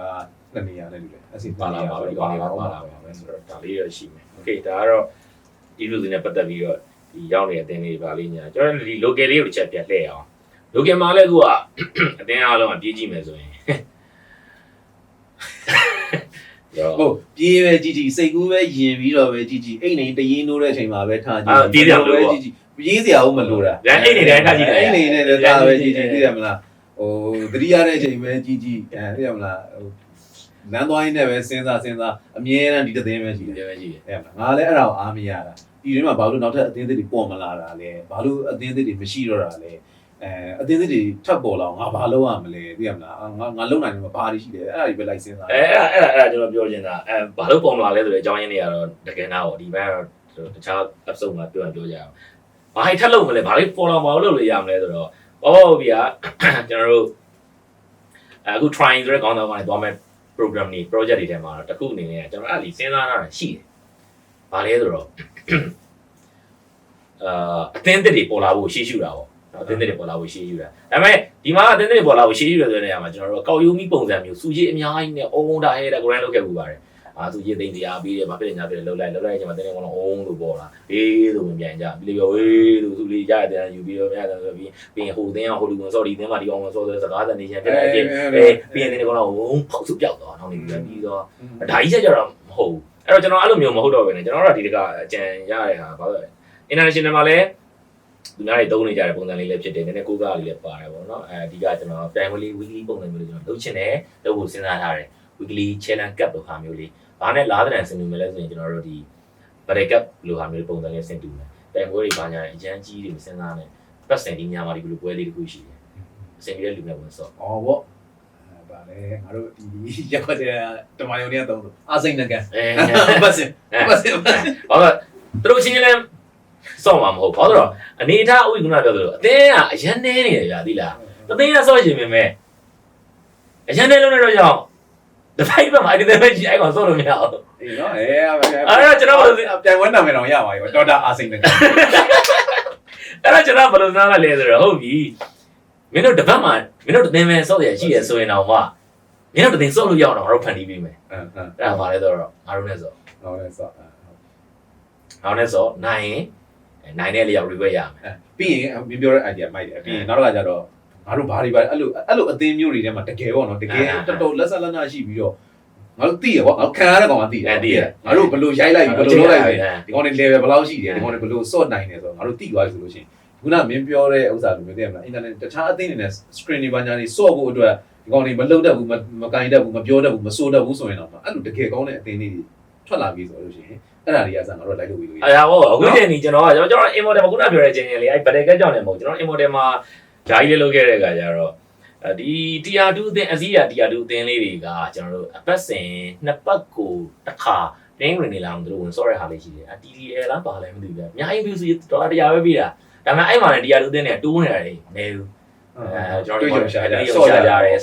2နေရာနဲ့တူတယ် SA ပါလာပါဒီကောင်လေးပါလာပါမယ်ဆိုတော့ဒါလေးရရှိမယ် okay ဒါကတော့ E2C နဲ့ပတ်သက်ပြီးတော့ဒီရောက်နေတဲ့အတင်းလေးပါလေးညာကျွန်တော်ဒီ local လေးကိုချက်ပြလှည့်အောင်local မှာလည်းအခုကအတင်းအားလုံးကပြေးကြည့်မယ်ဆိုရင်ဟုတ်ပြေးပဲကြည့်ကြည့်စိတ်ကူးပဲယင်ပြီးတော့ပဲကြည့်ကြည့်အိတ်နေတရင်နိုးတဲ့အချိန်မှာပဲထားကြည့်ပြေးကြလို့ကြည့်ကြည့်ပြေးစရာဦးမလိုတာဒါအိတ်နေတိုင်းထားကြည့်တယ်အိတ်နေနဲ့လည်းထားပဲကြည့်ကြည့်သိရမလားဟိုတတိယတဲ့အချိန်ပဲကြည့်ကြည့်သိရမလားဟိုလမ်းသွားရင်းနဲ့ပဲစဉ်းစားအမြဲတမ်းဒီသတင်းပဲရှိတယ်သိရမလားငါလည်းအဲ့ဒါကိုအားမရတာဒီထဲမှာဘာလို့နောက်ထပ်အသင်းသစ်တွေပေါ်မလာတာလဲဘာလို့အသင်းသစ်တွေမရှိတော့တာလဲအသင်းသစ်တွေထပ်ပေါ်လာအောင်ငါဘာလုပ်ရမလဲသိရမလားငါလုပ်နိုင်တယ်မှာဘာတွေရှိတယ်အဲ့ဒါတွေပဲလိုက်စဉ်းစားအဲ့ဒါကျွန်တော်ပြောချင်တာဘာလို့ပေါ်မလာလဲဆိုတဲ့အကြောင်းရင်းတွေကတော့တကယ်နာပေါ့ဒီဘက်ကတော့တခြား episode မှာပြောကြရအောင်ဘာထပ်လုပ်မလဲဘာလို့ပေါ်လာမလို့လုပ်လို့ရမလဲဆိုတော့ဘောဗျာကျွန်တော်တို့အခု trying ဆိုတဲ့ခေါင်းဆောင်ကနေသွားမဲ့ program တွေ project တွေထဲမှာတော့တစ်ခုအနေနဲ့ကျွန်တော်အဲ့ဒီစဉ်းစားရတာရှိတယ်ဘာလဲဆိုတော့အသင်းသစ်တွေပေါ်လာဖို့ရှေ့ရှုတာပေါ့အသင်းသစ်တွေပေါ်လာဖို့ရှေ့ရှုတာဒါပေမဲ့ဒီမှာအသင်းသစ်တွေပေါ်လာဖို့ရှေ့ရှုရတဲ့နေရာမှာကျွန်တော်တို့ကောက်ယူမိပုံစံမျိုးစူကြီးအများကြီးနဲ့အုံတာဟဲတဲ့ကိုရန်လုပ်ခဲ့ပူပါတယ်စူကြီးသိန်းတရားပြီးတယ်မဖြစ်ညာဖြစ်တယ်လှုပ်လိုက်ချိန်မှာတင်းနေကတော့အုံလို့ပေါ်လာအေးလို့ပြန်ကြပြီးလို့ပြောအေးလို့သူလေးရတဲ့ယူပြီးတော့ရတယ်ဆိုပြီးဟိုတင်းကဟိုလူဝင်ဆော်ဒီတင်းမှာဒီကောင်ဝင်ဆော်တဲ့စကားစနေချင်းဖြစ်လိုက်ပြီးပြီးရင်တင်းကတော့အုံဖောက်စုပြောက်သွားတော့နေပြီးတော့ဒါကြီးကြတော့မဟုတ်ဘူးအဲ့တော့ကျွန်တော်အဲ့လိုမျိုးမဟုတ်တော့ဘဲနဲ့ကျွန်တော်တို့ကဒီတကအကြံရတဲ့ဟာဘာလို့လဲ international မှာလည်းသူများတွေသုံးနေကြတဲ့ပုံစံလေးလည်းဖြစ်တယ်နည်းနည်းကိုးကားလေးလည်းပါတယ်ပေါ့နော်အဓိကကျွန်တော် family weekly ပုံစံမျိုးလေးကျွန်တော်လုပ်ချင်တယ်လုပ်ဖို့စဉ်းစားထားတယ် weekly challenge cup လိုဟာမျိုးလေးဘာနဲ့လားတဲ့ဆင်တူမယ်လဲဆိုရင်ကျွန်တော်တို့ဒီ break cup လိုဟာမျိုးပုံစံလေးဆင်တူမယ်တိုင်ပွဲတွေဘာညာအရန်ကြီးတွေစဉ်းစားနေပတ်စံဒီညမှာဒီလိုပွဲလေးတစ်ခုရှိတယ်အဆင်ပြေတဲ့လူနဲ့ဝင်ဆော့ဗောဗာလေငါတို့ဒီရက်ခွက်တဲ့တမယုံတွေကသုံးလို့အစိမ့်နကန်ပတ်စင်ဘာလို့သူတို့ချင်းလည်းဆော့မှာမဟုတ်ဘာလို့တော့အနေထားဥက္ကဋ္ဌပြောသလိုအသင်းကအရန်နေနေတယ်ဗျာသိလားအသင်းကဆော့ရှင်မြင်မဲ့အရန်နေလုံးနေတော့ကြောင့်တဖိုက်ဘက်မှာဒီတဲ့ပဲကြီးအဲ့ကောင်ဆော့လို့မရဘူးအေးနော်အဲ့ကျွန်တော်ပြန်ဝန်းနာမယ်တော့ရပါပြီဒေါက်တာအာစိန်နကန်အဲ့ကျွန်တော်ဘယ်လိုစားရလဲဆိုတော့ဟုတ်ပြီမင်းတို့တစ်ပတ်မှာမင်းတို့တစ်သင်းပဲဆော့ရရှိရဆိုရင်တော့မှမင်းတို့တစ်သင်းဆော့လို့ရအောင်တော့ငါတို့ဖန်တီးပေးမယ်အဲ့ဒါပါလေတော့ငါတို့နဲ့ဆော့နိုင်တဲ့လျောက် request ရမယ်ပြီးရင်မင်းပြောတဲ့ idea မိုက်တယ်ပြီးရင်နောက်တစ်ခါကျတော့ငါတို့ဘာတွေပါအဲ့လိုအသင်းမျိုးတွေထဲမှာတကယ်ပေါ့နော်တကယ်တော်တော်လက်ဆက်လက်နာရှိပြီးတော့ငါတို့သိရပေါ့ငါခံရတဲ့ကောင်ကသိတယ်ငါတို့ဘယ်လိုရိုက်လိုက်ပြီးဘယ်လိုလုပ်လိုက်လဲဒီကောင်တွေ level ဘယ်လောက်ရှိတယ်ဒီကောင်တွေဘယ်လို sort နိုင်တယ်ဆိုတော့ငါတို့သိသွားပြီဆိုလို့ရှိရင်ခုနမင်းပြောတဲ့ဥစ္စာလိုမျိုးသိရမလား internet တခြားအသင်းတွေနဲ့ screen တွေပါညာတွေ sort ဖို့အတွက်ဒီကောင်တွေမလုပ်တတ်ဘူးမကင်တတ်ဘူးမပြောတတ်ဘူးမစိုးတတ်ဘူးဆိုရင်တော့အဲ့လိုတကယ်ကောင်းတဲ့အသင်းတွေထွက်လာပြီဆိုလို့ရှိရင်အဲ့ဒါတွေအစားငါတို့လိုက်လို့ပြီးလို့အဲ့ဒါဟုတ်အခုချိန်ကြီးကျွန်တော် immortal ခုနပြောတဲ့ချိန်ကြီးလေအဲ့ bracket ကြောင့်လည်းမဟုတ်ကျွန်တော် immortal မှာဂျာကြီးလေးလုပ်ခဲ့တဲ့အခါကျတော့ဒီ tier 2အသင်းအစည်းအtier 2အသင်းလေးတွေကကျွန်တော်တို့အပတ်စဉ်နှစ်ပတ်ကိုတစ်ခါတင်းဝင်နေလာအောင်တို့ဝင်ဆော့ရဟာလေးရှိတယ်TDL လားပါလဲမသိဘူးဗျအများကြီး view စီဒေါ်လာ100ပဲပေးတာဒါပေမဲ့အဲ့မှာလည်း tier 2အသင်းတွေကတိုးနေတာလေနေဘူးကျွန်တော်တို့ရှာကြတယ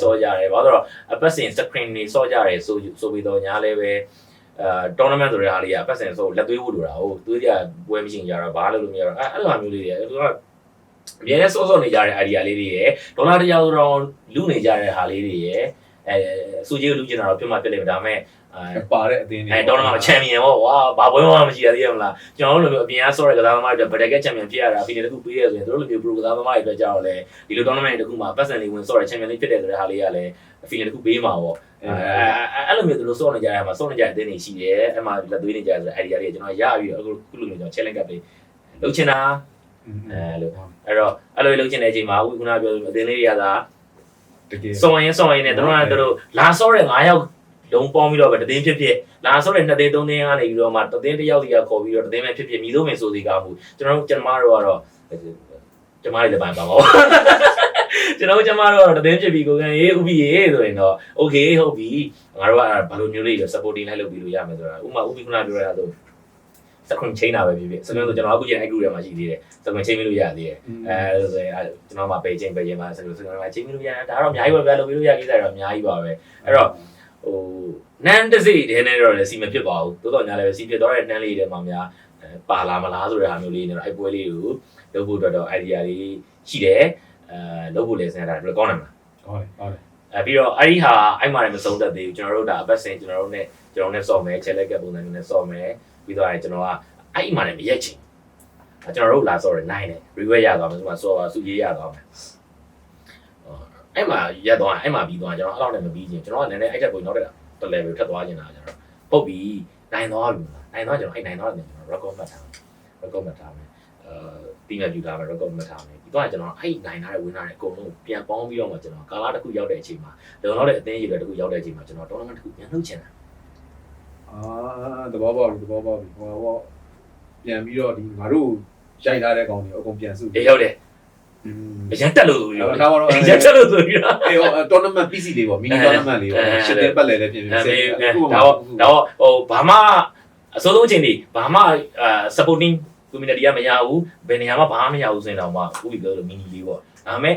်ဆော့ကြတယ်ဘာလို့တော့အပတ်စဉ် screen တွေဆော့ကြတယ်ဆိုပြီးတော့ညားလည်းပဲ tournament ဆိုတဲ့ဟာလေးကပတ်စင်ဆိုလက်သွေးဖို့လိုတာဟုတ်သွေးကြပွဲမရှိကြတော့ဘာလို့လို့မရတော့အဲ့လိုမျိုးလေးတွေသူကအမြဲတမ်းစောနေကြတဲ့ idea လေးတွေရယ်ဒေါ်လာ100တော့လူနေကြတဲ့ဟာလေးတွေရယ်စူကြီးလူကျင်တာတော့ပြတ်မှပြတ်လိမ့်မယ်ဒါပေမဲ့ပါတဲ့အသင်းတွေဒေါ်လာချန်ပီယံပေါ့ကွာဘာပွဲမှမရှိရသေးရမလားကျွန်တော်တို့လိုမျိုးအပြင်ကဆော့တဲ့ကစားသမားတွေဗဒက်ကက်ချန်ပီယံဖြစ်ရတာဖီနေတခုပေးရဆိုရင်တို့လိုမျိုးပရိုကစားသမားတွေအတွက်ကြောက်လဲဒီလို tournament တခုမှာပတ်စံလေးဝင်ဆော့တဲ့ချန်ပီယံလေးဖြစ်တယ်ဆိုတဲ့ဟာလေးကလည်းဖီနေတခုပေးမှာပေါ့အဲ့လိုမျိုးတို့ဆော့နေကြရမှာဆော့နေကြတဲ့အသင်းတွေရှိတယ်အဲ့မှာလက်သွေးနေကြဆိုတဲ့ idea တွေကျွန်တော်ရပြီးအခုလိုမျိုးကျွန်တော် challenge ကပ်လေးလုပ်ချင်တာလို့အဲ့တော့အဲ့လိုလုပ်ချင်တဲ့အချိန်မှာခုနပြောအသင်းလေးတွေကသာတကယ်ဆော့ရင်နဲ့တို့လာဆော့တဲ့9ယောက်လုံးပေါင်းပြီးတော့ပဲတသိန်းဖြစ်လာဆော့တဲ့2သိန်း3သိန်းကနေပြီးတော့မှတသိန်းတစ်ယောက်စီကခေါ်ပြီးတော့တသိန်းပဲဖြစ်မြည်လို့မယ်ဆိုစီကားမှုကျွန်တော်တို့ကျမတို့ကတော့ကျမတွေလည်းပိုင်းပါပါကျွန်တော်ကျမတို့ကတော့တသိန်းဖြစ်ပြီးကိုကန်ရေးဥပ္ပိရေးဆိုရင်တော့ okay ဟုတ်ပြီငါတို့ကဘာလိုမျိုးလေး supporting လိုက်လုပ်ပြီးလို့ရမယ်ဆိုတာဥပမာဥပ္ပိခုနပြောရတာဆိုစကွန်ချင်းတာပဲဖြစ်ဖြစ်စကွန်ဆိုကျွန်တော်အခုကျရင်အဲ့ group ထဲမှာရှိသေးတယ်စကွန်ချင်းမလို့ရသေးတယ်ဆိုရင်ကျွန်တော်မှပေချင်းမှာစကွန်မှာချင်းမလို့ရဒါတော့အများကြီးပဲလုပ်ပြီးလို့ရကိစ္စတွေတော့အများကြီးပါပဲအဲ့တော့နန်းတစိတည်းနဲ့တော့လည်းစီမဖြစ်ပါဘူးတိုးတော့ညာလည်းပဲစီဖြစ်တော့တဲ့နန်းလေးတွေမှာများပါလာမလားဆိုတဲ့ဟာမျိုးလေးနဲ့တော့အဲ့ပွဲလေးကိုလုပ်ဖို့တော့ idea လေးရှိတယ်လုပ်ဖို့လည်းစဉ်းစားတာဘယ်ကောင်းနိုင်မလားဟုတ်တယ်ပြီးတော့အဲ့ဒီဟာအဲ့မှာလည်းမဆုံးတတ်သေးဘူးကျွန်တော်တို့ဒါအပတ်စဉ်ကျွန်တော်တို့နဲ့ဆော့မယ် challenge ကပုံစံမျိုးနဲ့ဆော့မယ်ပြီးတော့ကျွန်တော်ကအဲ့မှာလည်းမရက်ချင်ကျွန်တော်တို့လာဆော့ရနိုင်တယ် reward ရသွားမယ်ဆိုမှဆော့ပါစုရေးရသွားမယ်အဲ့မှာရက်သွားအဲ့မှာပြီးသွားကျွန်တော်အဲ့လောက်နဲ့မပြီးချင်းကျွန်တော်ကနည်းနည်းအဲ့ချက်ကိုနောက်တစ် level ထပ်သွားချင်တာကျွန်တော်ပုတ်ပြီးနိုင်သွားပြီနိုင်သွားကျွန်တော်အဲ့နိုင်သွားတယ်ကျွန်တော် record မှတ်ထားမယ်ပြီးမှပြထားမယ် record မှတ်ထားမယ်ပြီးတော့ကျွန်တော်အဲ့နိုင်ထားတဲ့ winner တွေအကုန်လုံးပြန်ပေါင်းပြီးတော့မှကျွန်တော်ကာလာတစ်ခုရောက်တဲ့အချိန်မှာလုံလောက်တဲ့အသင်းရည်တွေတစ်ခုရောက်တဲ့အချိန်မှာကျွန်တော် tournament တစ်ခုပြန်လုပ်ချင်တာသဘောပေါက်ပြီဟိုပြန်ပြီးတော့ဒီငါတို့ရိုက်ထားတဲ့ကောင်တွေအကုန်ပြန်စုရောက်တယ်အရင်တက်လို့ဆိုပြီးတော့ဒါအရင်တက်လို့ဆိုပြီးတော့tournament PC လေးပေါ့ mini tournament လေးပေါ့ရှစ်တင်ပတ်လည်းပြင်ဒါဘာမှအစိုးဆုံးအချိန်တွေဘာမှsupporting community ကမရဘူးဘယ်နေရာမှဘာမှမရဘူးဆိုရင်တော့မှဥပဒေပြောလို့ mini လေးပေါ့ဒါပေမဲ့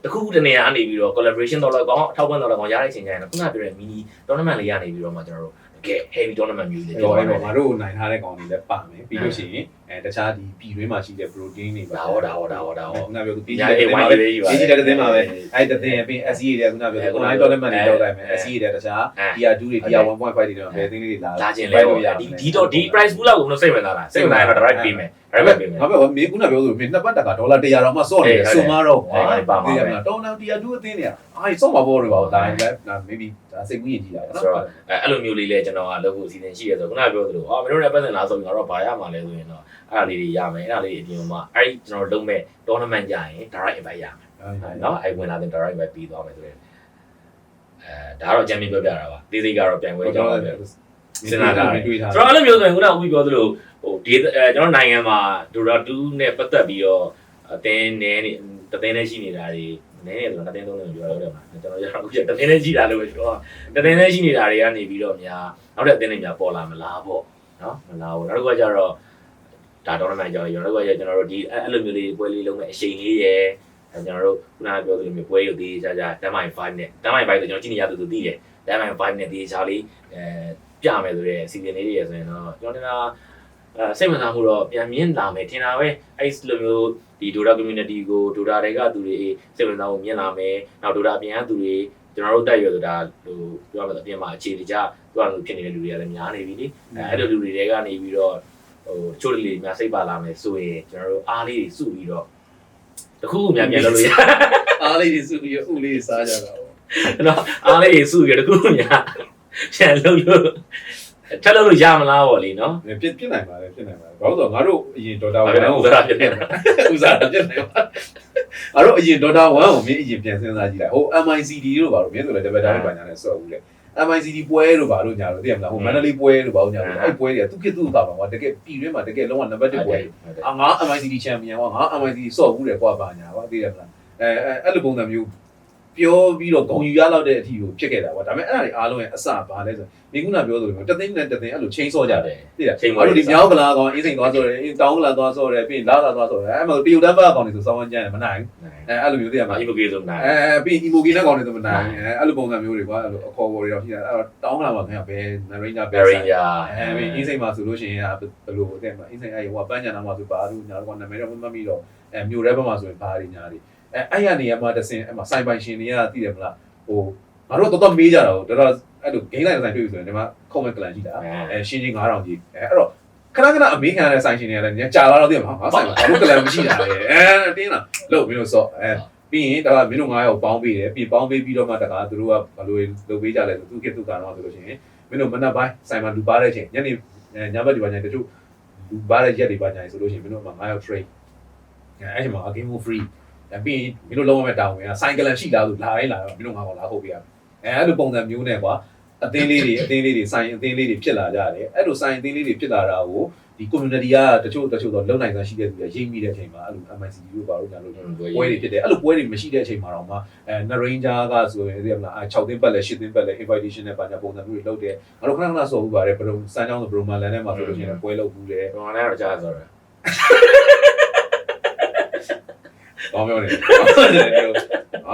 တခုခုတနေရာကနေပြီးတော့ collaboration တော့လောက်ကောင်းအထောက်ပံ့တော့လောက်ကောင်းရတဲ့အချိန်ကျရင်ခုနပြောတဲ့ mini tournament လေးကနေပြီးတော့မှကျွန်တော်တို့ကဲ heavy tournament မျိုးတွေပြောရအောင်ငါတို့နိုင်ထားတဲ့ကောင်တွေလည်းပါမယ်ပြီးလို့ရှိရင်တခြားဒီပြည်တွင်းမှာရှိတဲ့ protein တွေပါဒါဟောခုနပြောသူပြည်တဲ့တင်ပါပဲပြည်တဲ့တင်ပါပဲအဲ့တဲ့တင်ပြီး SCA တွေခုနပြောခုန tournament တွေလောက်တိုင်းမယ် SCA တွေတခြား Tier 2တွေ Tier 1.5 တွေတော့ဘယ်သိန်းလေးလာခြင်းလဲဒီ price pool လောက်ကိုစိတ်ဝင်စားတာစိတ်ဝင်စားရင်တော့ direct ပေးမယ်direct ပေးမယ်ငါပြောမင်းခုနပြောဆိုမင်းနှစ်ပတ်တက်ကဒေါ်လာ100တော့မှစော့နေတယ်ဆိုမှတော့ကွာသိရမလားတော်တော် Tier 2အသင်းတွေကစော့မှာပေါ်တွေပါတော့ဒါလည်း maybe ဒါစိတ်ကူးရင်ကြည့်တာပေါ့နော်ဆိုတော့အဲ့လိုမျိုးလေးလဲကျွန်တော်ကလုပ်ဖို့အစီအစဉ်ရှိရဲဆိုတော့ခုနပြောသလိုမင်းတို့လည်းပတ်စံလာဆိုပြီးတော့ဘာရမှာလဲဆိုရင်တော့အဲ့ဒါလေးတွေရမယ်အဲ့ဒါလေးတွေအပြင်မှာအဲ့ကျွန်တော်လုံးမဲ့ tournament ကြရင် direct invite ရမယ်เนาะအဲ့ဝင်လာတဲ့ direct invite ပြီးသွားမယ်ဆိုရင်ဒါကတော့အကြမ်းမြင်ပြောပြတာပါသေးသေးကတော့ပြန်ဝဲကြောင်းပဲစဉ်းစားတာကျွန်တော်အဲ့လိုမျိုးဆိုရင်ခုနကဦးပြောသလိုဒီကျွန်တော်နိုင်ငံမှာ Dota 2နဲ့ပတ်သက်ပြီးတော့အတင်းနေတသိန်းနဲ့ရှိနေတာတွေနည်းနေဆိုတော့တသိန်းသုံးသိန်းပြောရတော့မှာကျွန်တော်ရအခုတသိန်းနဲ့ရှိတာလို့ပြောတသိန်းနဲ့ရှိနေတာတွေကနေပြီးတော့များနောက်တဲ့အသင်းတွေများပေါ်လာမလားပေါ့နော်မလားဘူးနောက်တစ်ခါကျတော့ဒါ tournament ကြောင်းကျွန်တော်တို့ကကျွန်တော်တို့ဒီအဲ့လိုမျိုးလေးပွဲလေးလုံးမဲ့အချိန်လေးရယ်ကျွန်တော်တို့ခုနကပြောသလိုမျိုးပွဲရုပ်သေးချာချာ10.5နဲ့10.5ဆိုကျွန်တော်ကြည့်နေရသူသိတယ်10.5နဲ့ဒီချာလေးပြမယ်ဆိုတဲ့စီစဉ်လေးတွေရယ်ဆိုရင်တော့ကျွန်တော်တင်တာစိတ်ဝင်စားမှုတော့ပြန်မြင်လာမယ်ထင်တာပဲအဲ့လိုမျိုးဒီ Dota community ကို Dota တွေကသူတွေစိတ်ဝင်စားမှုမြင်လာမယ်နောက် Dota အပြင်ကသူတွေကျွန်တော်တို့တက်ရွယ်ဆိုတာဟိုပြောရမယ်အပြင်မှာအခြေတကျသူကလူဖြစ်နေတဲ့လူတွေကလည်းများနေပြီလေအဲ့လိုလူတွေကနေပြီးတော့ဟိုချိုးလေးများစိတ်ပါလာမယ်ဆိုရင်ကျွန်တော်တို့အားလေးတွေစုပြီးတော့တခုခုများပြန်လုပ်လို့ရအားလေးတွေစုပြီးဥလေးစားကြတာပေါ့နော်အားလေးတွေစုပြီးတခုခုများပြန်လုပ်လို့ထပ်လို့ရမလားပေါ့လေနော်ပြစ်နိုင်ပါတယ်ဘာလို့ဆိုငါတို့အရင် Dota 1ကိုဥစားပြစ်နေတာဥစားပြစ်နေပါငါတို့အရင် Dota 1ကိုမင်းအရင်ပြန်စဉ်းစားကြည့်လိုက်ဟို MICD တို့ဘာလို့မင်းဆိုလည်း developer တွေပါညာနဲ့ဆော့ဘူးလေ MICD ပွဲတို့ဘာလို့ညာလို့သိရမလားဟို Mandalay ပွဲတို့ဘာလို့ညာလို့အဲ့ပွဲတွေကသူ့ခေတ်သူ့အခါမှာတကယ်ပြည်တွင်းမှာတကယ်လုံးဝ number 1ပွဲငါ MICD champion ကွာငါ MICD ဆော့ဘူးတယ်ကွာပါညာကွာသိရမလားအဲ့လိုပုံစံမျိုး ပြောပြီးတော့ဂုံယူရလောက်တဲ့အထီကိုဖြစ်ခဲ့တာကွာဒါပေမဲ့အဲ့ဒါတွေအားလုံးရဲ့အစဘာလဲဆိုမိကုနာပြောသလိုမျိုးတသိန်းနဲ့တသိန်းအဲ့လိုချင်းစောကြတယ်သိလားအဲ့လိုဒီမြောက်ကလာကောင်အင်းစိန်သွားစောတယ်အင်းတောင်းလာသွားစောတယ်ပြီးလာလာသွားစောတယ်အဲ့မှာတရုတ်တန်းဘက်ကောင်တွေဆိုစောင်းဝန်းကျန်မနိုင်အဲ့လိုမျိုးသိရမှာ emoji ဆိုနိုင်ပြီး emoji နဲ့ကောင်တွေဆိုမနိုင်အဲ့လိုပုံစံမျိုးတွေကွာအဲ့လိုအခေါ်ပေါ်တွေတော့ရှိတာအဲ့တော့တောင်းလာမှာခင်ဗျဘယ် narrator ဘယ်ပြီးအင်းစိန်မှာဆိုလို့ရှိရင်ဘယ်လိုတဲ့မှာအင်းစိန်အဲ့ဟိုပန်းချန်နာမှာဆိုပါလို့ညာတော့နာမည်တော့မမှတ်မိတော့မြို့ရဲဘက်မှာဆိုရင်ဘာတွေညာတွေအဲ့ရနေရမှာတစင်အဲ့မှာစိုင်ပိုင်ရှင်တွေကသိတယ်မလားဟိုငါတို့တော်မေးကြတာတော့တော်အဲ့လို game လိုက်ဆိုင်တွေ့ပြီဆိုရင်ဒီမှာ comment ကလန်ကြည့်တာရှင်းချင်း9000ကြီးအဲ့တော့ခဏအမေးခံရတဲ့ဆိုင်ရှင်တွေကလည်းကြာလာတော့သိမှာငါဆိုင်မှာဘာလို့ကလန်မရှိတာလဲတင်းလားလို့မင်းတို့စောပြီးရင်ဒါကမင်းတို့9ယောက်ပေါင်းပေးတယ်ပြီးပေါင်းပေးပြီးတော့မှတခါသူတို့ကဘယ်လိုလုပ်ပေးကြလဲဆိုသူခေတ်သူကတော့ဆိုလို့ရှိရင်မင်းတို့မနက်ပိုင်းဆိုင်မှာလူပါတဲ့ချိန်ညနေညဘက်ဒီပိုင်းတချို့လူပါတဲ့ရက်တွေပါညာဆိုလို့ရှိရင်မင်းတို့က9ယောက် trade အဲ့ဒီမှာ game free ပြီးမင်းတို့လုံးဝမဲ့တောင်းဝင်ကဆိုင်ကလန်ရှိလားလို့လာတိုင်းလာတော့မင်းတို့ငါကောင်လာဟုတ်ပြရအဲ့လိုပုံစံမျိုးနဲ့ကွာအသင်းလေးတွေဆိုင်အသင်းလေးတွေဖြစ်လာကြတယ်အဲ့လိုဆိုင်အသင်းလေးတွေဖြစ်လာတာကိုဒီ community ကတချို့တော့လုံနိုင်စွမ်းရှိတဲ့သူတွေရိပ်မိတဲ့အချိန်မှာအဲ့လို MICD တို့ဘာလို့ညာလို့ပွဲတွေဖြစ်တယ်အဲ့လိုပွဲတွေမရှိတဲ့အချိန်မှာတော့မှNarranger ကဆိုရင်သိရမလား6သိန်းပတ်လဲ8သိန်းပတ်လဲ invitation နဲ့ပါညာပုံစံမျိုးတွေလုပ်တယ်ငါတို့ခဏဆော်ဘူးပါတယ်ဘရုံစမ်းချောင်းဆိုဘရုံမလန်ထဲမှာဆိုလို့ရှိရင်ပွဲလုပ်ဘူးတယ်ဘရုံမလန်ကတော့ကြားဆိုတော့ကောင်းပြောနေအာ